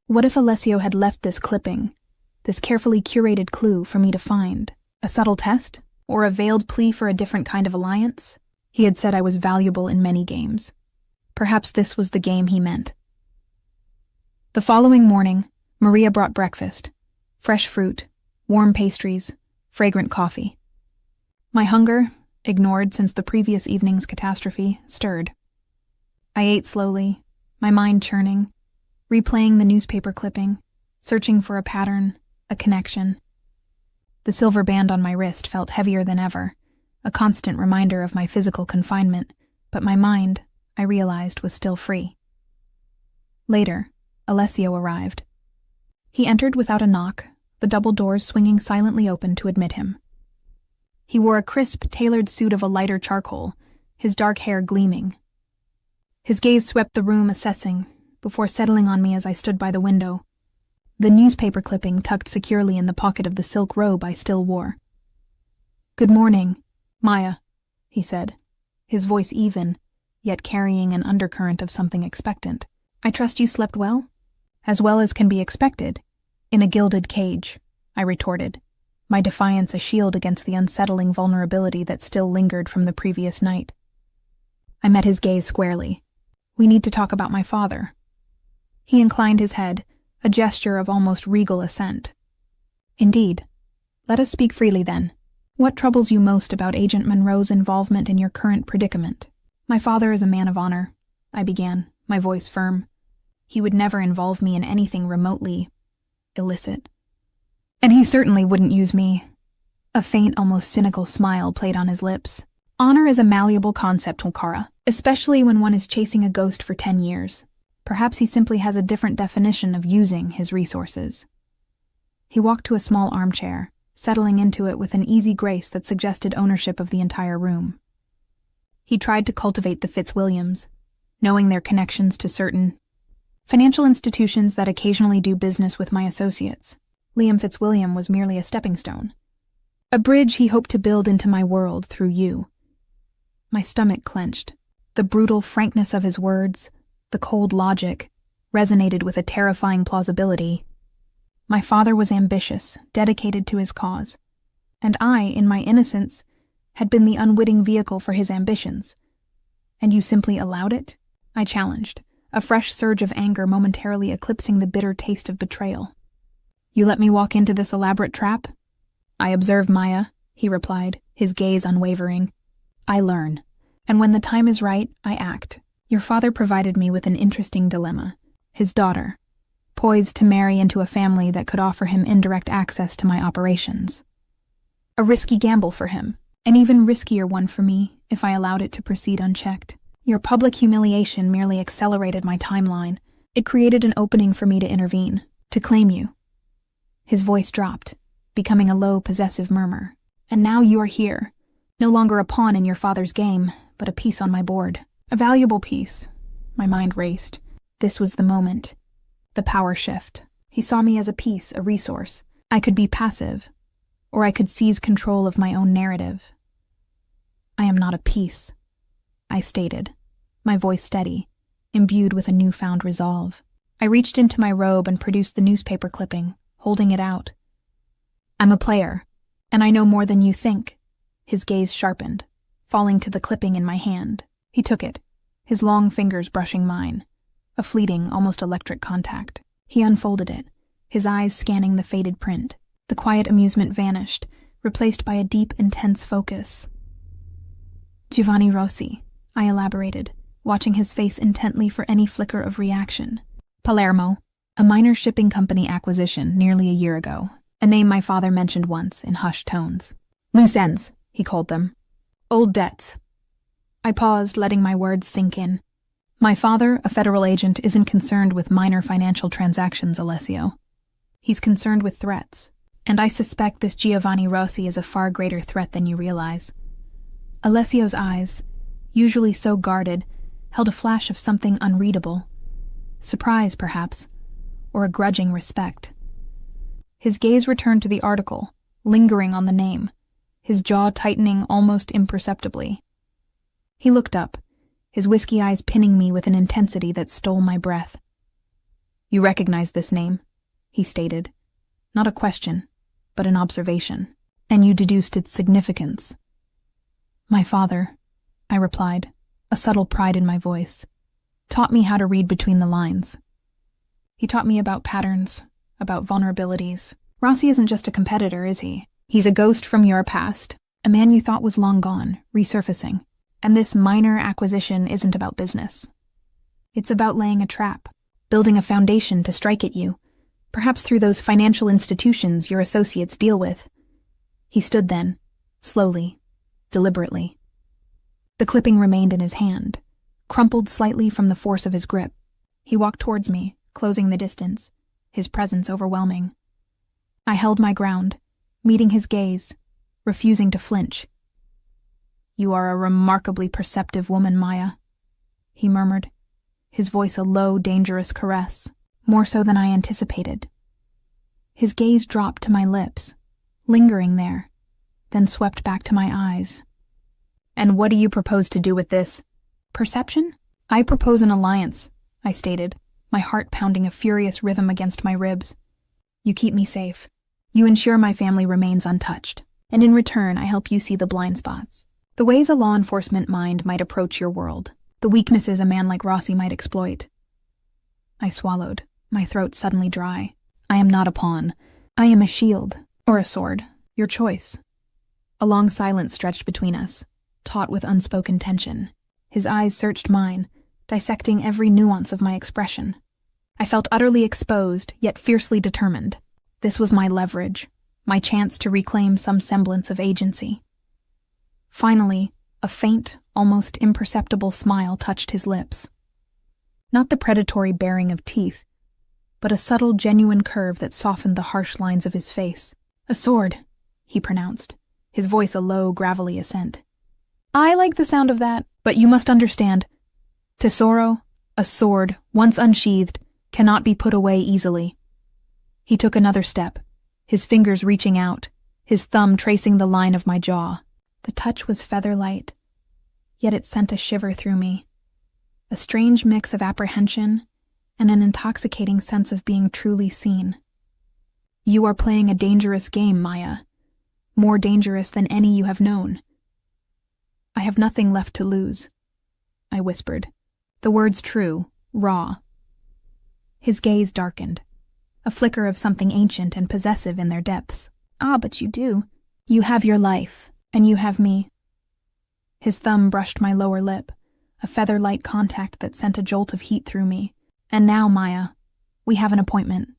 What if Alessio had left this clipping, this carefully curated clue for me to find? A subtle test? Or a veiled plea for a different kind of alliance? He had said I was valuable in many games. Perhaps this was the game he meant. The following morning, Maria brought breakfast. Fresh fruit, warm pastries, fragrant coffee. My hunger, ignored since the previous evening's catastrophe, stirred. I ate slowly, my mind churning, replaying the newspaper clipping, searching for a pattern, a connection. The silver band on my wrist felt heavier than ever, a constant reminder of my physical confinement, but my mind, I realized, was still free. Later, Alessio arrived. He entered without a knock, the double doors swinging silently open to admit him. He wore a crisp, tailored suit of a lighter charcoal, his dark hair gleaming. His gaze swept the room, assessing, before settling on me as I stood by the window, the newspaper clipping tucked securely in the pocket of the silk robe I still wore. "Good morning, Maya," he said, his voice even, yet carrying an undercurrent of something expectant. "I trust you slept well?" "As well as can be expected, in a gilded cage," I retorted, my defiance a shield against the unsettling vulnerability that still lingered from the previous night. I met his gaze squarely. "We need to talk about my father." He inclined his head, a gesture of almost regal assent. "Indeed. Let us speak freely then. What troubles you most about Agent Monroe's involvement in your current predicament?" "My father is a man of honor," I began, my voice firm. "He would never involve me in anything remotely illicit. And he certainly wouldn't use me." A faint, almost cynical smile played on his lips. "Honor is a malleable concept, Wakara, especially when one is chasing a ghost for 10 years. Perhaps he simply has a different definition of using his resources." He walked to a small armchair, settling into it with an easy grace that suggested ownership of the entire room. He tried to cultivate the Fitzwilliams, knowing their connections to certain financial institutions that occasionally do business with my associates. Liam Fitzwilliam was merely a stepping stone, a bridge he hoped to build into my world through you. My stomach clenched. The brutal frankness of his words, the cold logic, resonated with a terrifying plausibility. My father was ambitious, dedicated to his cause, and I, in my innocence, had been the unwitting vehicle for his ambitions. "And you simply allowed it?" I challenged, a fresh surge of anger momentarily eclipsing the bitter taste of betrayal. "You let me walk into this elaborate trap?" "I observe, Maya," he replied, his gaze unwavering. "I learn, and when the time is right, I act. Your father provided me with an interesting dilemma. His daughter, poised to marry into a family that could offer him indirect access to my operations. A risky gamble for him, an even riskier one for me if I allowed it to proceed unchecked. Your public humiliation merely accelerated my timeline. It created an opening for me to intervene, to claim you." His voice dropped, becoming a low, possessive murmur. "And now you are here, no longer a pawn in your father's game, but a piece on my board. A valuable piece." My mind raced. This was the moment. The power shift. He saw me as a piece, a resource. I could be passive, or I could seize control of my own narrative. "I am not a piece," I stated, my voice steady, imbued with a newfound resolve. I reached into my robe and produced the newspaper clipping, holding it out. "I'm a player, and I know more than you think." His gaze sharpened, falling to the clipping in my hand. He took it, his long fingers brushing mine, a fleeting, almost electric contact. He unfolded it, his eyes scanning the faded print. The quiet amusement vanished, replaced by a deep, intense focus. "Giovanni Rossi," I elaborated, watching his face intently for any flicker of reaction. "Palermo, a minor shipping company acquisition nearly a year ago, a name my father mentioned once in hushed tones. Loose ends, he called them. Old debts." I paused, letting my words sink in. "My father, a federal agent, isn't concerned with minor financial transactions, Alessio. He's concerned with threats, and I suspect this Giovanni Rossi is a far greater threat than you realize." Alessio's eyes, usually so guarded, held a flash of something unreadable. Surprise, perhaps, or a grudging respect. His gaze returned to the article, lingering on the name, his jaw tightening almost imperceptibly. He looked up, his whiskey eyes pinning me with an intensity that stole my breath. "You recognize this name," he stated. Not a question, but an observation. "And you deduced its significance." "My father," I replied, a subtle pride in my voice, "taught me how to read between the lines. He taught me about patterns, about vulnerabilities. Rossi isn't just a competitor, is he? He's a ghost from your past, a man you thought was long gone, resurfacing. And this minor acquisition isn't about business. It's about laying a trap, building a foundation to strike at you, perhaps through those financial institutions your associates deal with." He stood then, slowly, deliberately. The clipping remained in his hand, crumpled slightly from the force of his grip. He walked towards me, closing the distance, his presence overwhelming. I held my ground, meeting his gaze, refusing to flinch. "You are a remarkably perceptive woman, Maya," he murmured, his voice a low, dangerous caress, more so than I anticipated. His gaze dropped to my lips, lingering there, then swept back to my eyes. "And what do you propose to do with this?" "Perception? I propose an alliance," I stated, my heart pounding a furious rhythm against my ribs. "You keep me safe. You ensure my family remains untouched, and in return I help you see the blind spots. The ways a law enforcement mind might approach your world, the weaknesses a man like Rossi might exploit." I swallowed, my throat suddenly dry. "I am not a pawn. I am a shield, or a sword, your choice." A long silence stretched between us, taut with unspoken tension. His eyes searched mine, dissecting every nuance of my expression. I felt utterly exposed, yet fiercely determined. This was my leverage, my chance to reclaim some semblance of agency. Finally, a faint, almost imperceptible smile touched his lips. Not the predatory baring of teeth, but a subtle, genuine curve that softened the harsh lines of his face. "A sword," he pronounced, his voice a low, gravelly assent. "I like the sound of that, but you must understand. Tesoro, a sword, once unsheathed, cannot be put away easily." He took another step, his fingers reaching out, his thumb tracing the line of my jaw. The touch was feather-light, yet it sent a shiver through me, a strange mix of apprehension and an intoxicating sense of being truly seen. "You are playing a dangerous game, Maya, more dangerous than any you have known." "I have nothing left to lose," I whispered, the words true, raw. His gaze darkened, a flicker of something ancient and possessive in their depths. "Ah, but you do. You have your life. And you have me." His thumb brushed my lower lip, a feather-light contact that sent a jolt of heat through me. "And now, Maya, we have an appointment."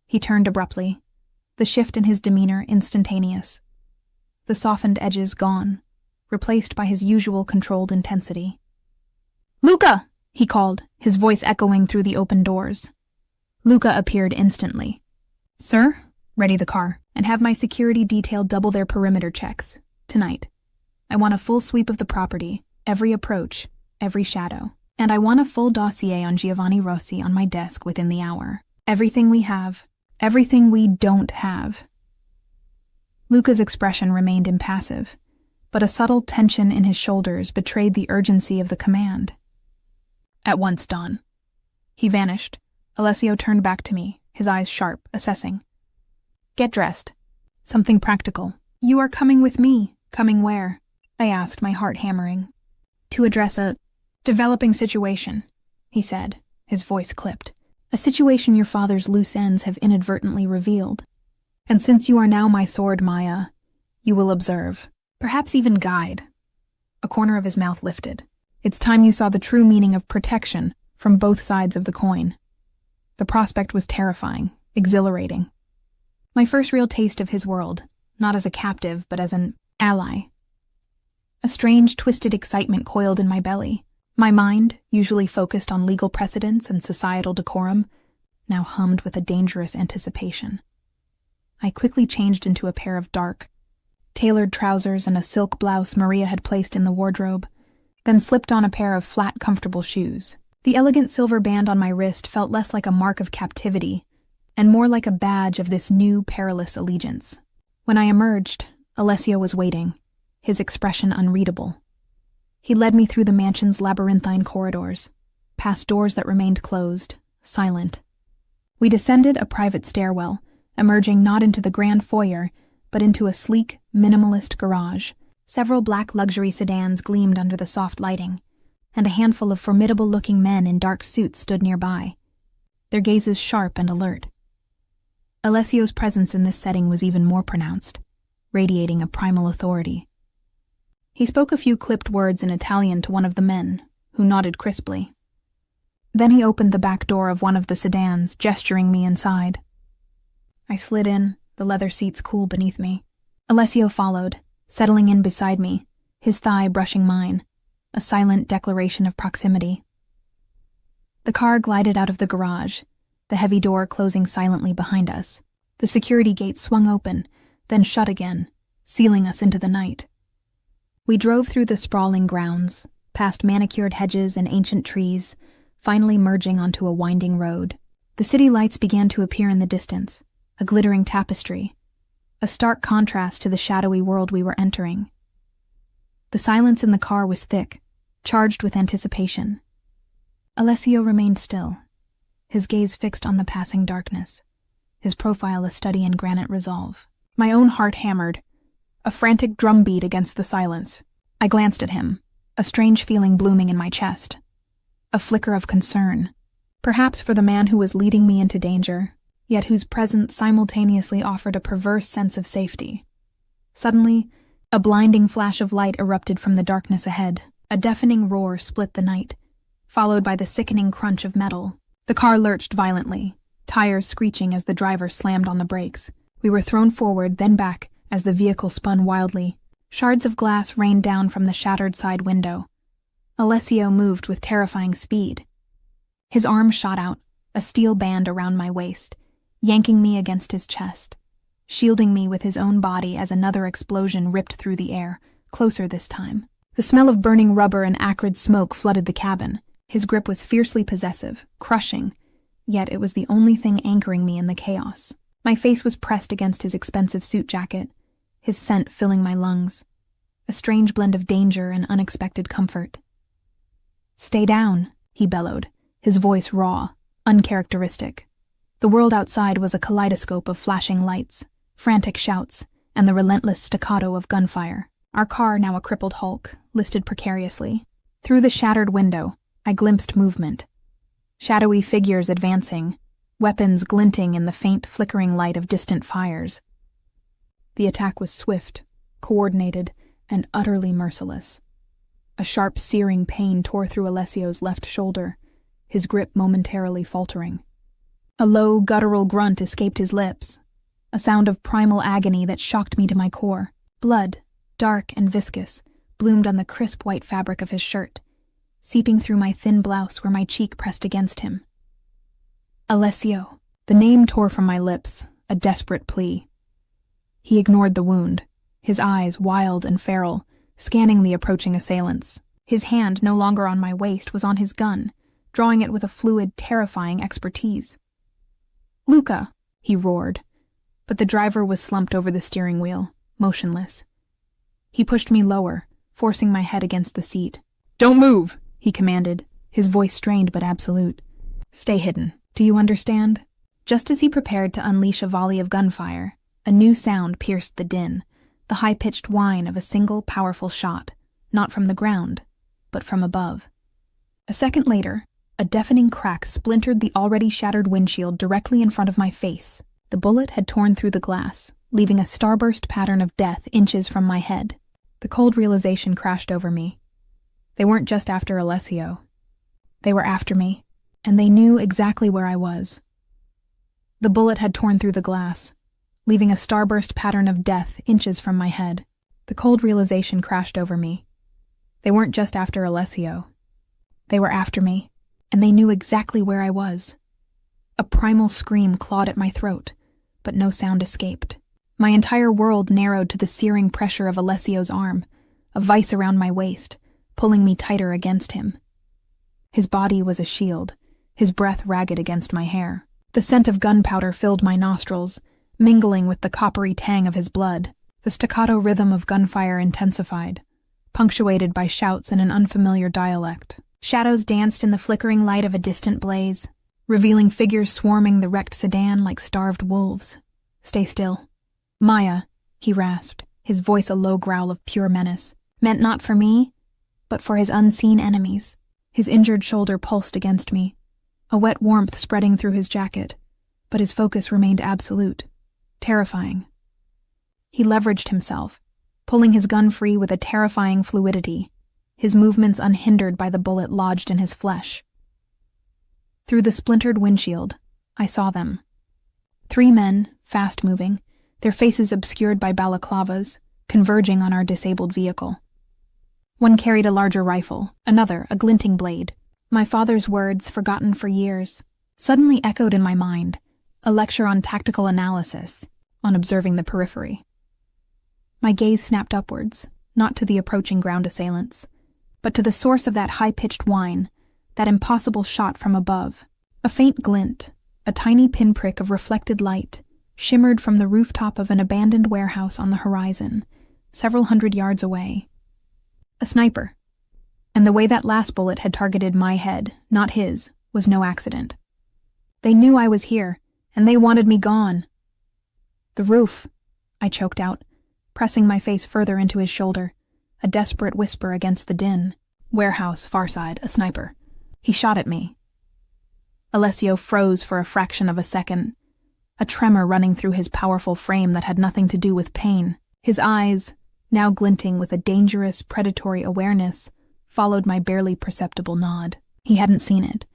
He turned abruptly, the shift in his demeanor instantaneous. The softened edges gone, replaced by his usual controlled intensity. "Luca!" he called, his voice echoing through the open doors. Luca appeared instantly. "Sir, ready the car, and have my security detail double their perimeter checks. Tonight. I want a full sweep of the property, every approach, every shadow. And I want a full dossier on Giovanni Rossi on my desk within the hour. Everything we have, everything we don't have." Luca's expression remained impassive, but a subtle tension in his shoulders betrayed the urgency of the command. "At once, Don." He vanished. Alessio turned back to me, his eyes sharp, assessing. "Get dressed. Something practical." "You are coming with me. Coming where?" I asked, my heart hammering. "To address a developing situation," he said, his voice clipped. "A situation your father's loose ends have inadvertently revealed. And since you are now my sword, Maya, you will observe, perhaps even guide." A corner of his mouth lifted. "It's time you saw the true meaning of protection from both sides of the coin." The prospect was terrifying, exhilarating. My first real taste of his world, not as a captive, but as an ally. A strange, twisted excitement coiled in my belly. My mind, usually focused on legal precedents and societal decorum, now hummed with a dangerous anticipation. I quickly changed into a pair of dark, tailored trousers and a silk blouse Maria had placed in the wardrobe, then slipped on a pair of flat, comfortable shoes. The elegant silver band on my wrist felt less like a mark of captivity, and more like a badge of this new, perilous allegiance. When I emerged, Alessio was waiting, his expression unreadable. He led me through the mansion's labyrinthine corridors, past doors that remained closed, silent. We descended a private stairwell, emerging not into the grand foyer, but into a sleek, minimalist garage. Several black luxury sedans gleamed under the soft lighting, and a handful of formidable-looking men in dark suits stood nearby, their gazes sharp and alert. Alessio's presence in this setting was even more pronounced, radiating a primal authority. He spoke a few clipped words in Italian to one of the men, who nodded crisply. Then he opened the back door of one of the sedans, gesturing me inside. I slid in, the leather seats cool beneath me. Alessio followed, settling in beside me, his thigh brushing mine, a silent declaration of proximity. The car glided out of the garage, the heavy door closing silently behind us. The security gate swung open, then shut again, sealing us into the night. We drove through the sprawling grounds, past manicured hedges and ancient trees, finally merging onto a winding road. The city lights began to appear in the distance, a glittering tapestry, a stark contrast to the shadowy world we were entering. The silence in the car was thick, charged with anticipation. Alessio remained still, his gaze fixed on the passing darkness, his profile a study in granite resolve. My own heart hammered, a frantic drumbeat against the silence. I glanced at him, a strange feeling blooming in my chest. A flicker of concern, perhaps for the man who was leading me into danger, yet whose presence simultaneously offered a perverse sense of safety. Suddenly, a blinding flash of light erupted from the darkness ahead. A deafening roar split the night, followed by the sickening crunch of metal. The car lurched violently, tires screeching as the driver slammed on the brakes. We were thrown forward, then back, as the vehicle spun wildly. Shards of glass rained down from the shattered side window. Alessio moved with terrifying speed. His arm shot out, a steel band around my waist, yanking me against his chest, shielding me with his own body as another explosion ripped through the air, closer this time. The smell of burning rubber and acrid smoke flooded the cabin. His grip was fiercely possessive, crushing, yet it was the only thing anchoring me in the chaos. My face was pressed against his expensive suit jacket, his scent filling my lungs, a strange blend of danger and unexpected comfort. "Stay down," he bellowed, his voice raw, uncharacteristic. The world outside was a kaleidoscope of flashing lights, frantic shouts, and the relentless staccato of gunfire. Our car, now a crippled hulk, listed precariously. Through the shattered window, I glimpsed movement. Shadowy figures advancing, weapons glinting in the faint, flickering light of distant fires. The attack was swift, coordinated, and utterly merciless. A sharp, searing pain tore through Alessio's left shoulder, his grip momentarily faltering. A low, guttural grunt escaped his lips, a sound of primal agony that shocked me to my core. Blood, dark and viscous, bloomed on the crisp white fabric of his shirt, seeping through my thin blouse where my cheek pressed against him. Alessio. The name tore from my lips, a desperate plea. He ignored the wound, his eyes wild and feral, scanning the approaching assailants. His hand, no longer on my waist, was on his gun, drawing it with a fluid, terrifying expertise. "Luca!" he roared, but the driver was slumped over the steering wheel, motionless. He pushed me lower, forcing my head against the seat. "Don't move!" he commanded, his voice strained but absolute. "Stay hidden. Do you understand?" Just as he prepared to unleash a volley of gunfire, a new sound pierced the din, the high-pitched whine of a single powerful shot, not from the ground, but from above. A second later, a deafening crack splintered the already shattered windshield directly in front of my face. The bullet had torn through the glass, leaving a starburst pattern of death inches from my head. The cold realization crashed over me. They weren't just after Alessio. They were after me, and they knew exactly where I was. The bullet had torn through the glass, leaving a starburst pattern of death inches from my head. The cold realization crashed over me. They weren't just after Alessio. They were after me, and they knew exactly where I was. A primal scream clawed at my throat, but no sound escaped. My entire world narrowed to the searing pressure of Alessio's arm, a vice around my waist, pulling me tighter against him. His body was a shield, his breath ragged against my hair. The scent of gunpowder filled my nostrils, mingling with the coppery tang of his blood. The staccato rhythm of gunfire intensified, punctuated by shouts in an unfamiliar dialect. Shadows danced in the flickering light of a distant blaze, revealing figures swarming the wrecked sedan like starved wolves. "Stay still." "Maya," he rasped, his voice a low growl of pure menace, meant not for me, but for his unseen enemies. His injured shoulder pulsed against me, a wet warmth spreading through his jacket, but his focus remained absolute, terrifying. He leveraged himself, pulling his gun free with a terrifying fluidity, his movements unhindered by the bullet lodged in his flesh. Through the splintered windshield, I saw them. 3 men, fast-moving, their faces obscured by balaclavas, converging on our disabled vehicle. One carried a larger rifle, another a glinting blade. My father's words, forgotten for years, suddenly echoed in my mind, a lecture on tactical analysis, on observing the periphery. My gaze snapped upwards, not to the approaching ground assailants, but to the source of that high-pitched whine, that impossible shot from above. A faint glint, a tiny pinprick of reflected light, shimmered from the rooftop of an abandoned warehouse on the horizon, several hundred yards away. A sniper. And the way that last bullet had targeted my head, not his, was no accident. They knew I was here, and they wanted me gone. "The roof," I choked out, pressing my face further into his shoulder, a desperate whisper against the din. "Warehouse, far side, a sniper. He shot at me." Alessio froze for a fraction of a second, a tremor running through his powerful frame that had nothing to do with pain. His eyes, now glinting with a dangerous, predatory awareness, followed my barely perceptible nod. He hadn't seen it,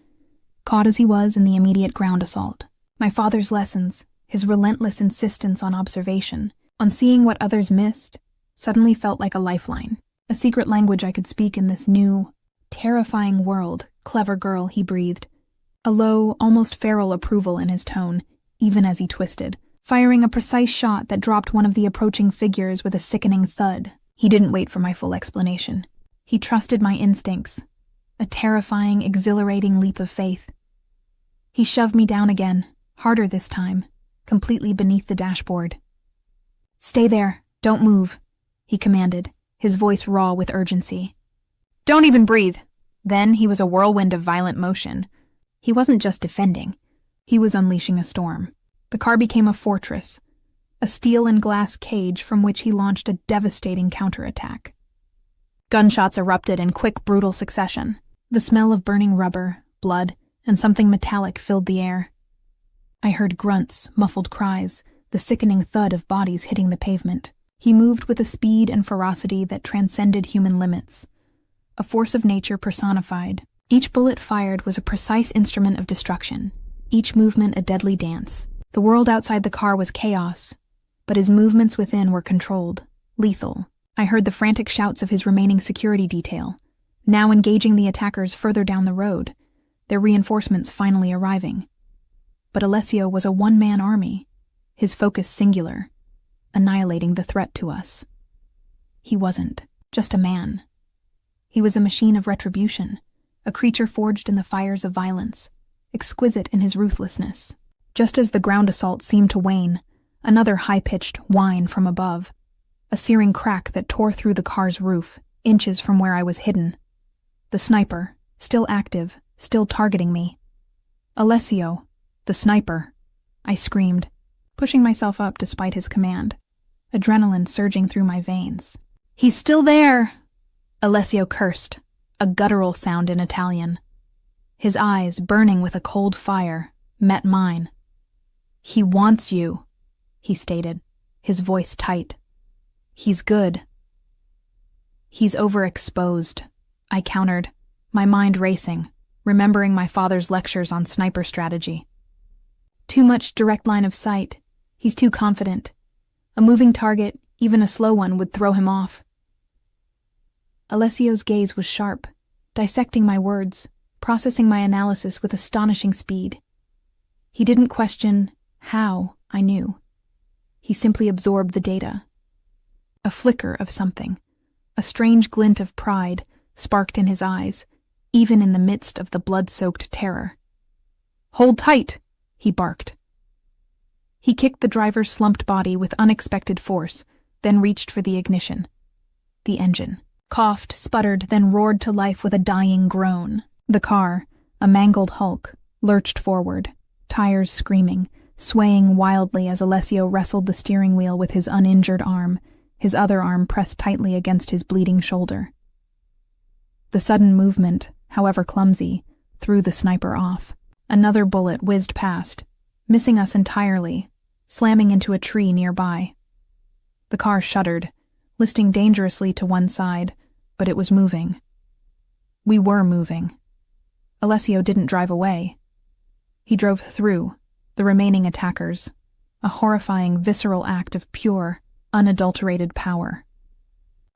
caught as he was in the immediate ground assault. My father's lessons, his relentless insistence on observation, on seeing what others missed, suddenly felt like a lifeline, a secret language I could speak in this new, terrifying world. "Clever girl," he breathed, a low, almost feral approval in his tone, even as he twisted, firing a precise shot that dropped one of the approaching figures with a sickening thud. He didn't wait for my full explanation. He trusted my instincts, a terrifying, exhilarating leap of faith. He shoved me down again, harder this time, completely beneath the dashboard. "Stay there, don't move," he commanded, his voice raw with urgency. "Don't even breathe." Then he was a whirlwind of violent motion. He wasn't just defending, he was unleashing a storm. The car became a fortress, a steel and glass cage from which he launched a devastating counterattack. Gunshots erupted in quick, brutal succession. The smell of burning rubber, blood, and something metallic filled the air. I heard grunts, muffled cries, the sickening thud of bodies hitting the pavement. He moved with a speed and ferocity that transcended human limits, a force of nature personified. Each bullet fired was a precise instrument of destruction, each movement a deadly dance. The world outside the car was chaos, but his movements within were controlled, lethal. I heard the frantic shouts of his remaining security detail, now engaging the attackers further down the road, their reinforcements finally arriving. But Alessio was a one-man army, his focus singular, annihilating the threat to us. He wasn't just a man. He was a machine of retribution, a creature forged in the fires of violence, exquisite in his ruthlessness. Just as the ground assault seemed to wane, another high-pitched whine from above, a searing crack that tore through the car's roof, inches from where I was hidden. The sniper, still active, still targeting me. "Alessio, the sniper," I screamed, pushing myself up despite his command, adrenaline surging through my veins. "He's still there!" Alessio cursed, a guttural sound in Italian. His eyes, burning with a cold fire, met mine. "He wants you," he stated, his voice tight. "He's good." "He's overexposed," I countered, my mind racing, remembering my father's lectures on sniper strategy. "Too much direct line of sight. He's too confident. A moving target, even a slow one, would throw him off." Alessio's gaze was sharp, dissecting my words, processing my analysis with astonishing speed. He didn't question how I knew. He simply absorbed the data. A flicker of something, a strange glint of pride, sparked in his eyes, even in the midst of the blood-soaked terror. "Hold tight," he barked. He kicked the driver's slumped body with unexpected force, then reached for the ignition. The engine coughed, sputtered, then roared to life with a dying groan. The car, a mangled hulk, lurched forward, tires screaming, swaying wildly as Alessio wrestled the steering wheel with his uninjured arm, his other arm pressed tightly against his bleeding shoulder. The sudden movement, however clumsy, threw the sniper off. Another bullet whizzed past, missing us entirely, slamming into a tree nearby. The car shuddered, listing dangerously to one side, but it was moving. We were moving. Alessio didn't drive away. He drove through the remaining attackers, a horrifying, visceral act of pure, unadulterated power.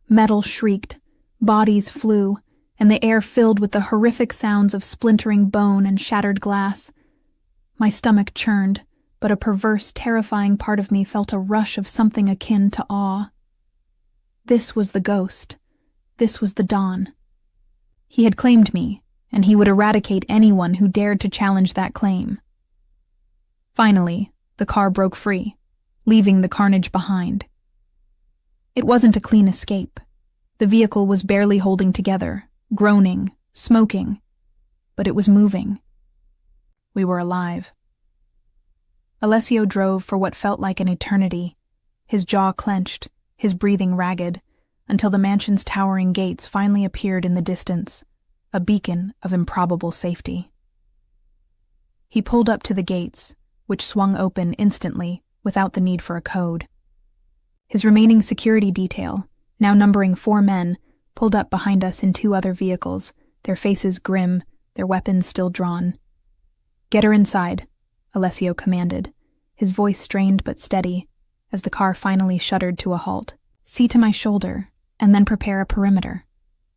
Metal shrieked, bodies flew, and the air filled with the horrific sounds of splintering bone and shattered glass. My stomach churned, but a perverse, terrifying part of me felt a rush of something akin to awe. This was the ghost. This was the Dawn. He had claimed me, and he would eradicate anyone who dared to challenge that claim. Finally, the car broke free, leaving the carnage behind. It wasn't a clean escape. The vehicle was barely holding together, groaning, smoking, but it was moving. We were alive. Alessio drove for what felt like an eternity, his jaw clenched, his breathing ragged, until the mansion's towering gates finally appeared in the distance, a beacon of improbable safety. He pulled up to the gates, which swung open instantly without the need for a code. His remaining security detail, now numbering 4 men, pulled up behind us in 2 other vehicles, their faces grim, their weapons still drawn. "Get her inside," Alessio commanded, his voice strained but steady, as the car finally shuddered to a halt. "See to my shoulder, and then prepare a perimeter.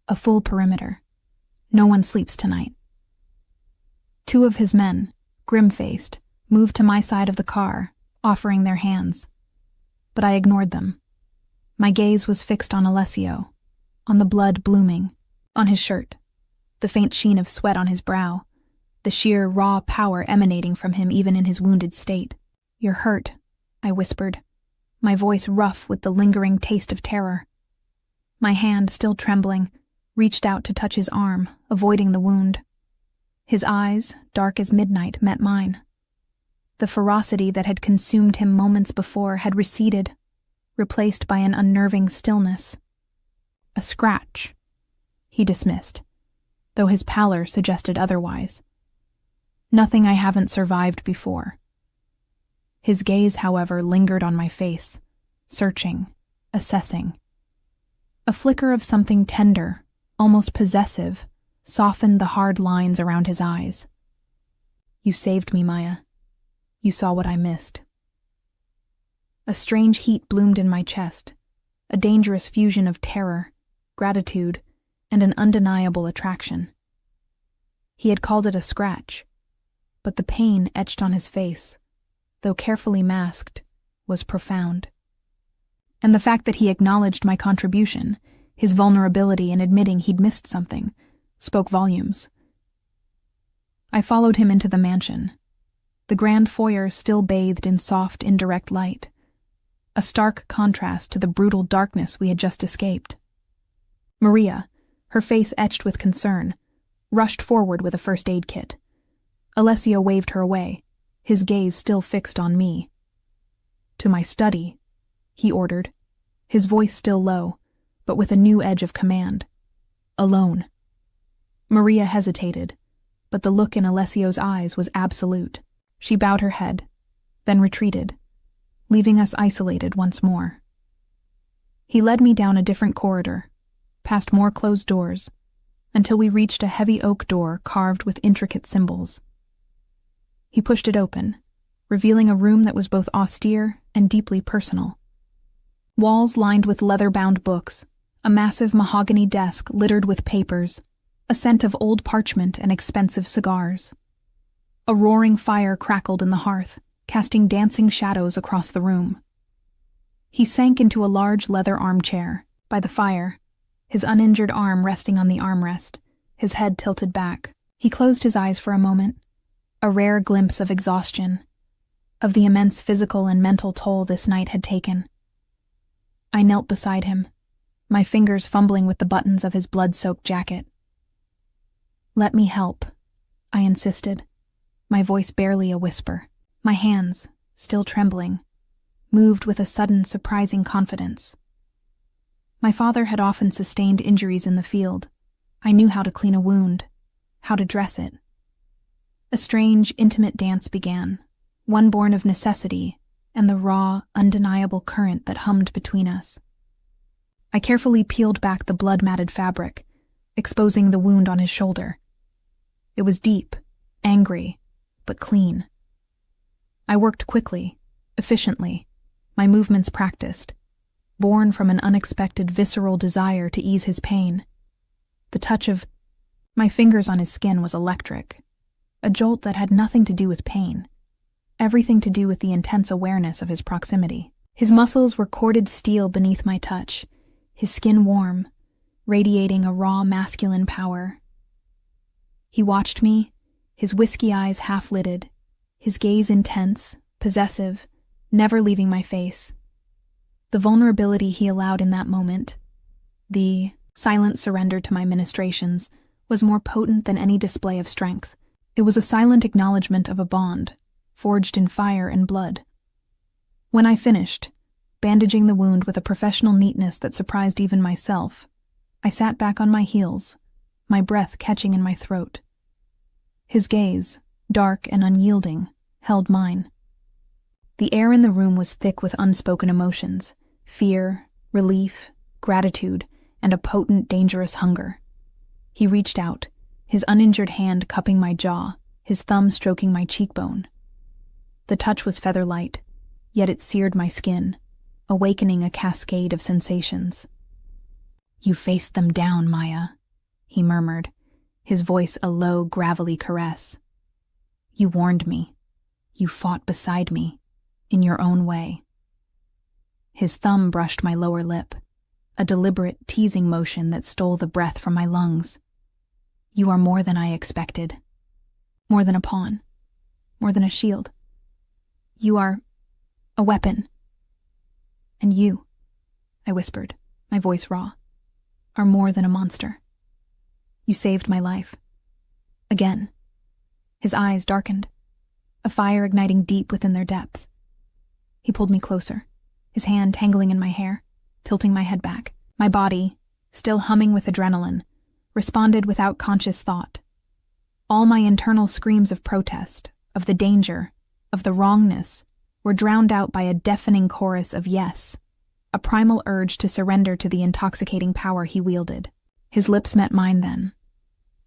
A full perimeter. No one sleeps tonight." 2 of his men, grim-faced, moved to my side of the car, offering their hands. But I ignored them. My gaze was fixed on Alessio, on the blood blooming, on his shirt, the faint sheen of sweat on his brow, the sheer, raw power emanating from him even in his wounded state. "You're hurt," I whispered, my voice rough with the lingering taste of terror. My hand, still trembling, reached out to touch his arm, avoiding the wound. His eyes, dark as midnight, met mine. The ferocity that had consumed him moments before had receded, replaced by an unnerving stillness. "A scratch," he dismissed, though his pallor suggested otherwise. "Nothing I haven't survived before." His gaze, however, lingered on my face, searching, assessing. A flicker of something tender, almost possessive, softened the hard lines around his eyes. "You saved me, Maya. You saw what I missed." A strange heat bloomed in my chest, a dangerous fusion of terror, gratitude, and an undeniable attraction. He had called it a scratch, but the pain etched on his face, though carefully masked, was profound. And the fact that he acknowledged my contribution, his vulnerability in admitting he'd missed something, spoke volumes. I followed him into the mansion. The grand foyer still bathed in soft, indirect light, a stark contrast to the brutal darkness we had just escaped. Maria, her face etched with concern, rushed forward with a first aid kit. Alessio waved her away, his gaze still fixed on me. "To my study," he ordered, his voice still low, but with a new edge of command. "Alone." Maria hesitated, but the look in Alessio's eyes was absolute. She bowed her head, then retreated, leaving us isolated once more. He led me down a different corridor, past more closed doors, until we reached a heavy oak door carved with intricate symbols. He pushed it open, revealing a room that was both austere and deeply personal. Walls lined with leather-bound books, a massive mahogany desk littered with papers, a scent of old parchment and expensive cigars. A roaring fire crackled in the hearth, casting dancing shadows across the room. He sank into a large leather armchair by the fire, his uninjured arm resting on the armrest, his head tilted back. He closed his eyes for a moment, a rare glimpse of exhaustion, of the immense physical and mental toll this night had taken. I knelt beside him, my fingers fumbling with the buttons of his blood-soaked jacket. "Let me help," I insisted, my voice barely a whisper. My hands, still trembling, moved with a sudden surprising confidence. My father had often sustained injuries in the field. I knew how to clean a wound, how to dress it. A strange, intimate dance began, one born of necessity and the raw, undeniable current that hummed between us. I carefully peeled back the blood-matted fabric, exposing the wound on his shoulder. It was deep, angry, but clean. I worked quickly, efficiently, my movements practiced, born from an unexpected visceral desire to ease his pain. The touch of my fingers on his skin was electric, a jolt that had nothing to do with pain, everything to do with the intense awareness of his proximity. His muscles were corded steel beneath my touch, his skin warm, radiating a raw masculine power. He watched me, his whiskey eyes half-lidded, his gaze intense, possessive, never leaving my face. The vulnerability he allowed in that moment, the silent surrender to my ministrations, was more potent than any display of strength. It was a silent acknowledgement of a bond, forged in fire and blood. When I finished, bandaging the wound with a professional neatness that surprised even myself, I sat back on my heels, my breath catching in my throat. His gaze, dark and unyielding, held mine. The air in the room was thick with unspoken emotions, fear, relief, gratitude, and a potent, dangerous hunger. He reached out, his uninjured hand cupping my jaw, his thumb stroking my cheekbone. The touch was feather-light, yet it seared my skin, awakening a cascade of sensations. "You faced them down, Maya," he murmured, his voice a low, gravelly caress. "You warned me. You fought beside me, in your own way." His thumb brushed my lower lip, a deliberate, teasing motion that stole the breath from my lungs. "You are more than I expected. More than a pawn. More than a shield. You are a weapon. And you," I whispered, my voice raw, "are more than a monster. You saved my life. Again." His eyes darkened, a fire igniting deep within their depths. He pulled me closer, his hand tangling in my hair, tilting my head back. My body, still humming with adrenaline, responded without conscious thought. All my internal screams of protest, of the danger, of the wrongness, were drowned out by a deafening chorus of yes, a primal urge to surrender to the intoxicating power he wielded. His lips met mine then,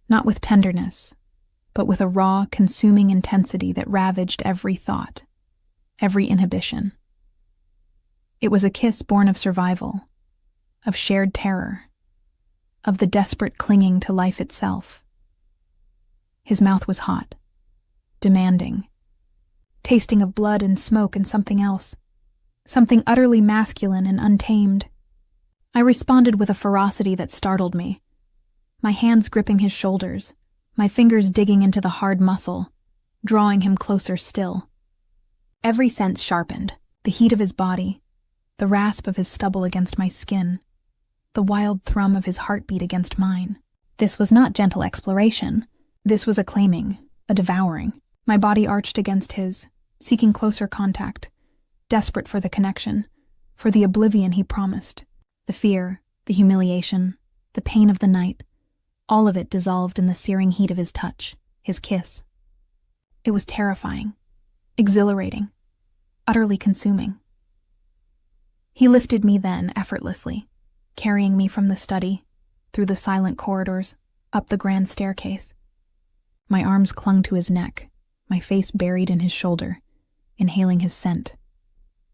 not with tenderness, but with a raw, consuming intensity that ravaged every thought, every inhibition. It was a kiss born of survival, of shared terror, of the desperate clinging to life itself. His mouth was hot, demanding, tasting of blood and smoke and something else, something utterly masculine and untamed. I responded with a ferocity that startled me, my hands gripping his shoulders, my fingers digging into the hard muscle, drawing him closer still. Every sense sharpened, the heat of his body, the rasp of his stubble against my skin, the wild thrum of his heartbeat against mine. This was not gentle exploration. This was a claiming, a devouring. My body arched against his, seeking closer contact, desperate for the connection, for the oblivion he promised. The fear, the humiliation, the pain of the night, all of it dissolved in the searing heat of his touch, his kiss. It was terrifying, exhilarating, utterly consuming. He lifted me then, effortlessly, carrying me from the study, through the silent corridors, up the grand staircase. My arms clung to his neck, my face buried in his shoulder, inhaling his scent,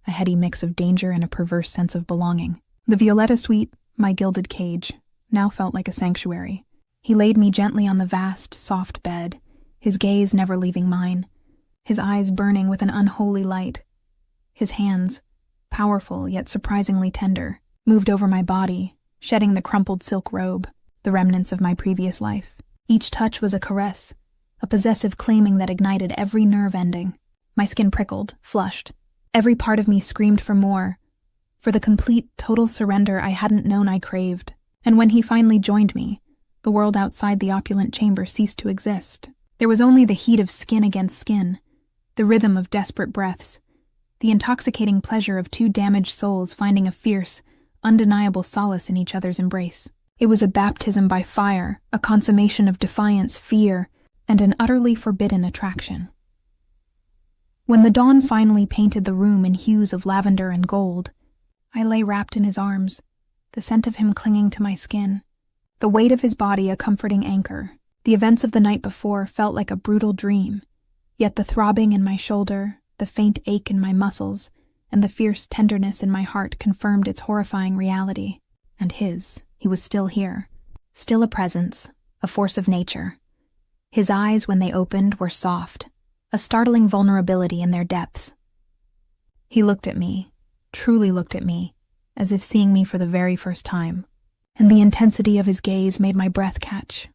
a heady mix of danger and a perverse sense of belonging. The Violetta suite, my gilded cage, now felt like a sanctuary. He laid me gently on the vast, soft bed, his gaze never leaving mine, his eyes burning with an unholy light. His hands, powerful yet surprisingly tender, moved over my body, shedding the crumpled silk robe, the remnants of my previous life. Each touch was a caress, a possessive claiming that ignited every nerve ending. My skin prickled, flushed. Every part of me screamed for more, for the complete, total surrender I hadn't known I craved. And when he finally joined me, the world outside the opulent chamber ceased to exist. There was only the heat of skin against skin, the rhythm of desperate breaths, the intoxicating pleasure of two damaged souls finding a fierce, undeniable solace in each other's embrace. It was a baptism by fire, a consummation of defiance, fear, and an utterly forbidden attraction. When the dawn finally painted the room in hues of lavender and gold, I lay wrapped in his arms, the scent of him clinging to my skin, the weight of his body a comforting anchor. The events of the night before felt like a brutal dream, yet the throbbing in my shoulder, the faint ache in my muscles, and the fierce tenderness in my heart confirmed its horrifying reality. And he was still here, still a presence, a force of nature. His eyes, when they opened, were soft, a startling vulnerability in their depths. He looked at me, truly looked at me, as if seeing me for the very first time, and the intensity of his gaze made my breath catch.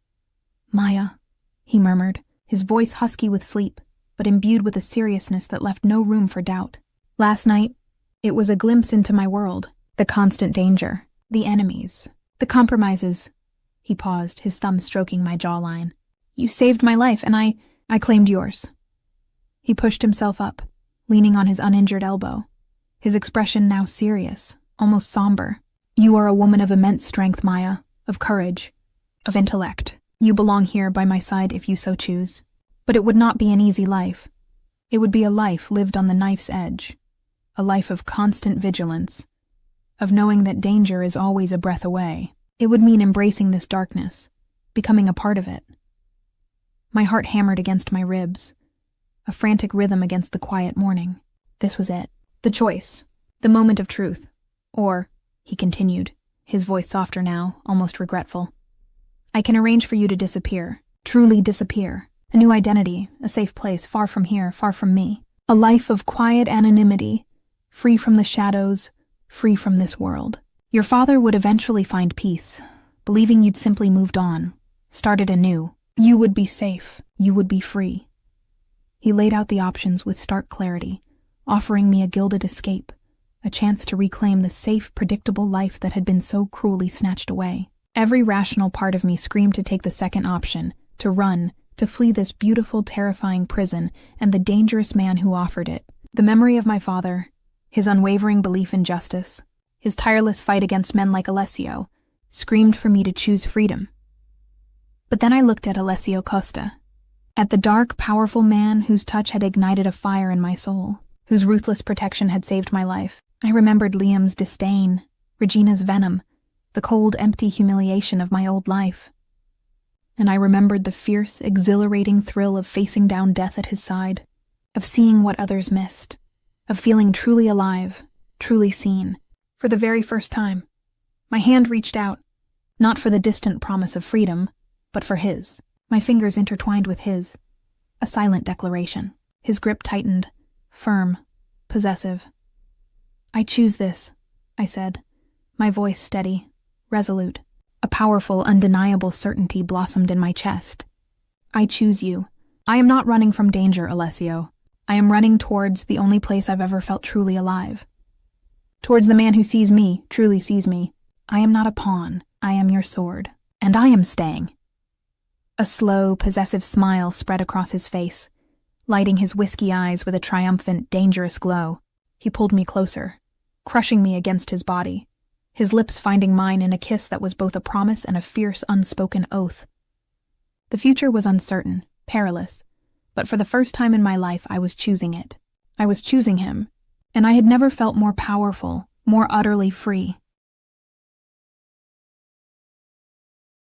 "Maya," he murmured, his voice husky with sleep, but imbued with a seriousness that left no room for doubt. "Last night, it was a glimpse into my world, the constant danger, the enemies, the compromises." He paused, his thumb stroking my jawline. "You saved my life, and I claimed yours." He pushed himself up, leaning on his uninjured elbow, his expression now serious, almost somber. "You are a woman of immense strength, Maya, of courage, of intellect. You belong here by my side if you so choose. But it would not be an easy life. It would be a life lived on the knife's edge, a life of constant vigilance, of knowing that danger is always a breath away. It would mean embracing this darkness, becoming a part of it." My heart hammered against my ribs, a frantic rhythm against the quiet morning. This was it, the choice, the moment of truth. "Or," he continued, his voice softer now, almost regretful, "I can arrange for you to disappear, truly disappear. A new identity, a safe place, far from here, far from me. A life of quiet anonymity, free from the shadows, free from this world. Your father would eventually find peace, believing you'd simply moved on, started anew. You would be safe, you would be free." He laid out the options with stark clarity, offering me a gilded escape, a chance to reclaim the safe, predictable life that had been so cruelly snatched away. Every rational part of me screamed to take the second option, to run, to flee this beautiful, terrifying prison and the dangerous man who offered it. The memory of my father, his unwavering belief in justice, his tireless fight against men like Alessio, screamed for me to choose freedom. But then I looked at Alessio Costa, at the dark, powerful man whose touch had ignited a fire in my soul, whose ruthless protection had saved my life. I remembered Liam's disdain, Regina's venom, the cold, empty humiliation of my old life. And I remembered the fierce, exhilarating thrill of facing down death at his side, of seeing what others missed, of feeling truly alive, truly seen. For the very first time, my hand reached out, Not for the distant promise of freedom, but for his. My fingers intertwined with his. A silent declaration. His grip tightened, firm, possessive. "I choose this," I said, my voice steady, resolute. A powerful, undeniable certainty blossomed in my chest. "I choose you. I am not running from danger, Alessio. I am running towards the only place I've ever felt truly alive. Towards the man who sees me, truly sees me. I am not a pawn. I am your sword. And I am staying." A slow, possessive smile spread across his face, lighting his whiskey eyes with a triumphant, dangerous glow. He pulled me closer, crushing me against his body, his lips finding mine in a kiss that was both a promise and a fierce, unspoken oath. The future was uncertain, perilous, but for the first time in my life I was choosing it. I was choosing him, and I had never felt more powerful, more utterly free.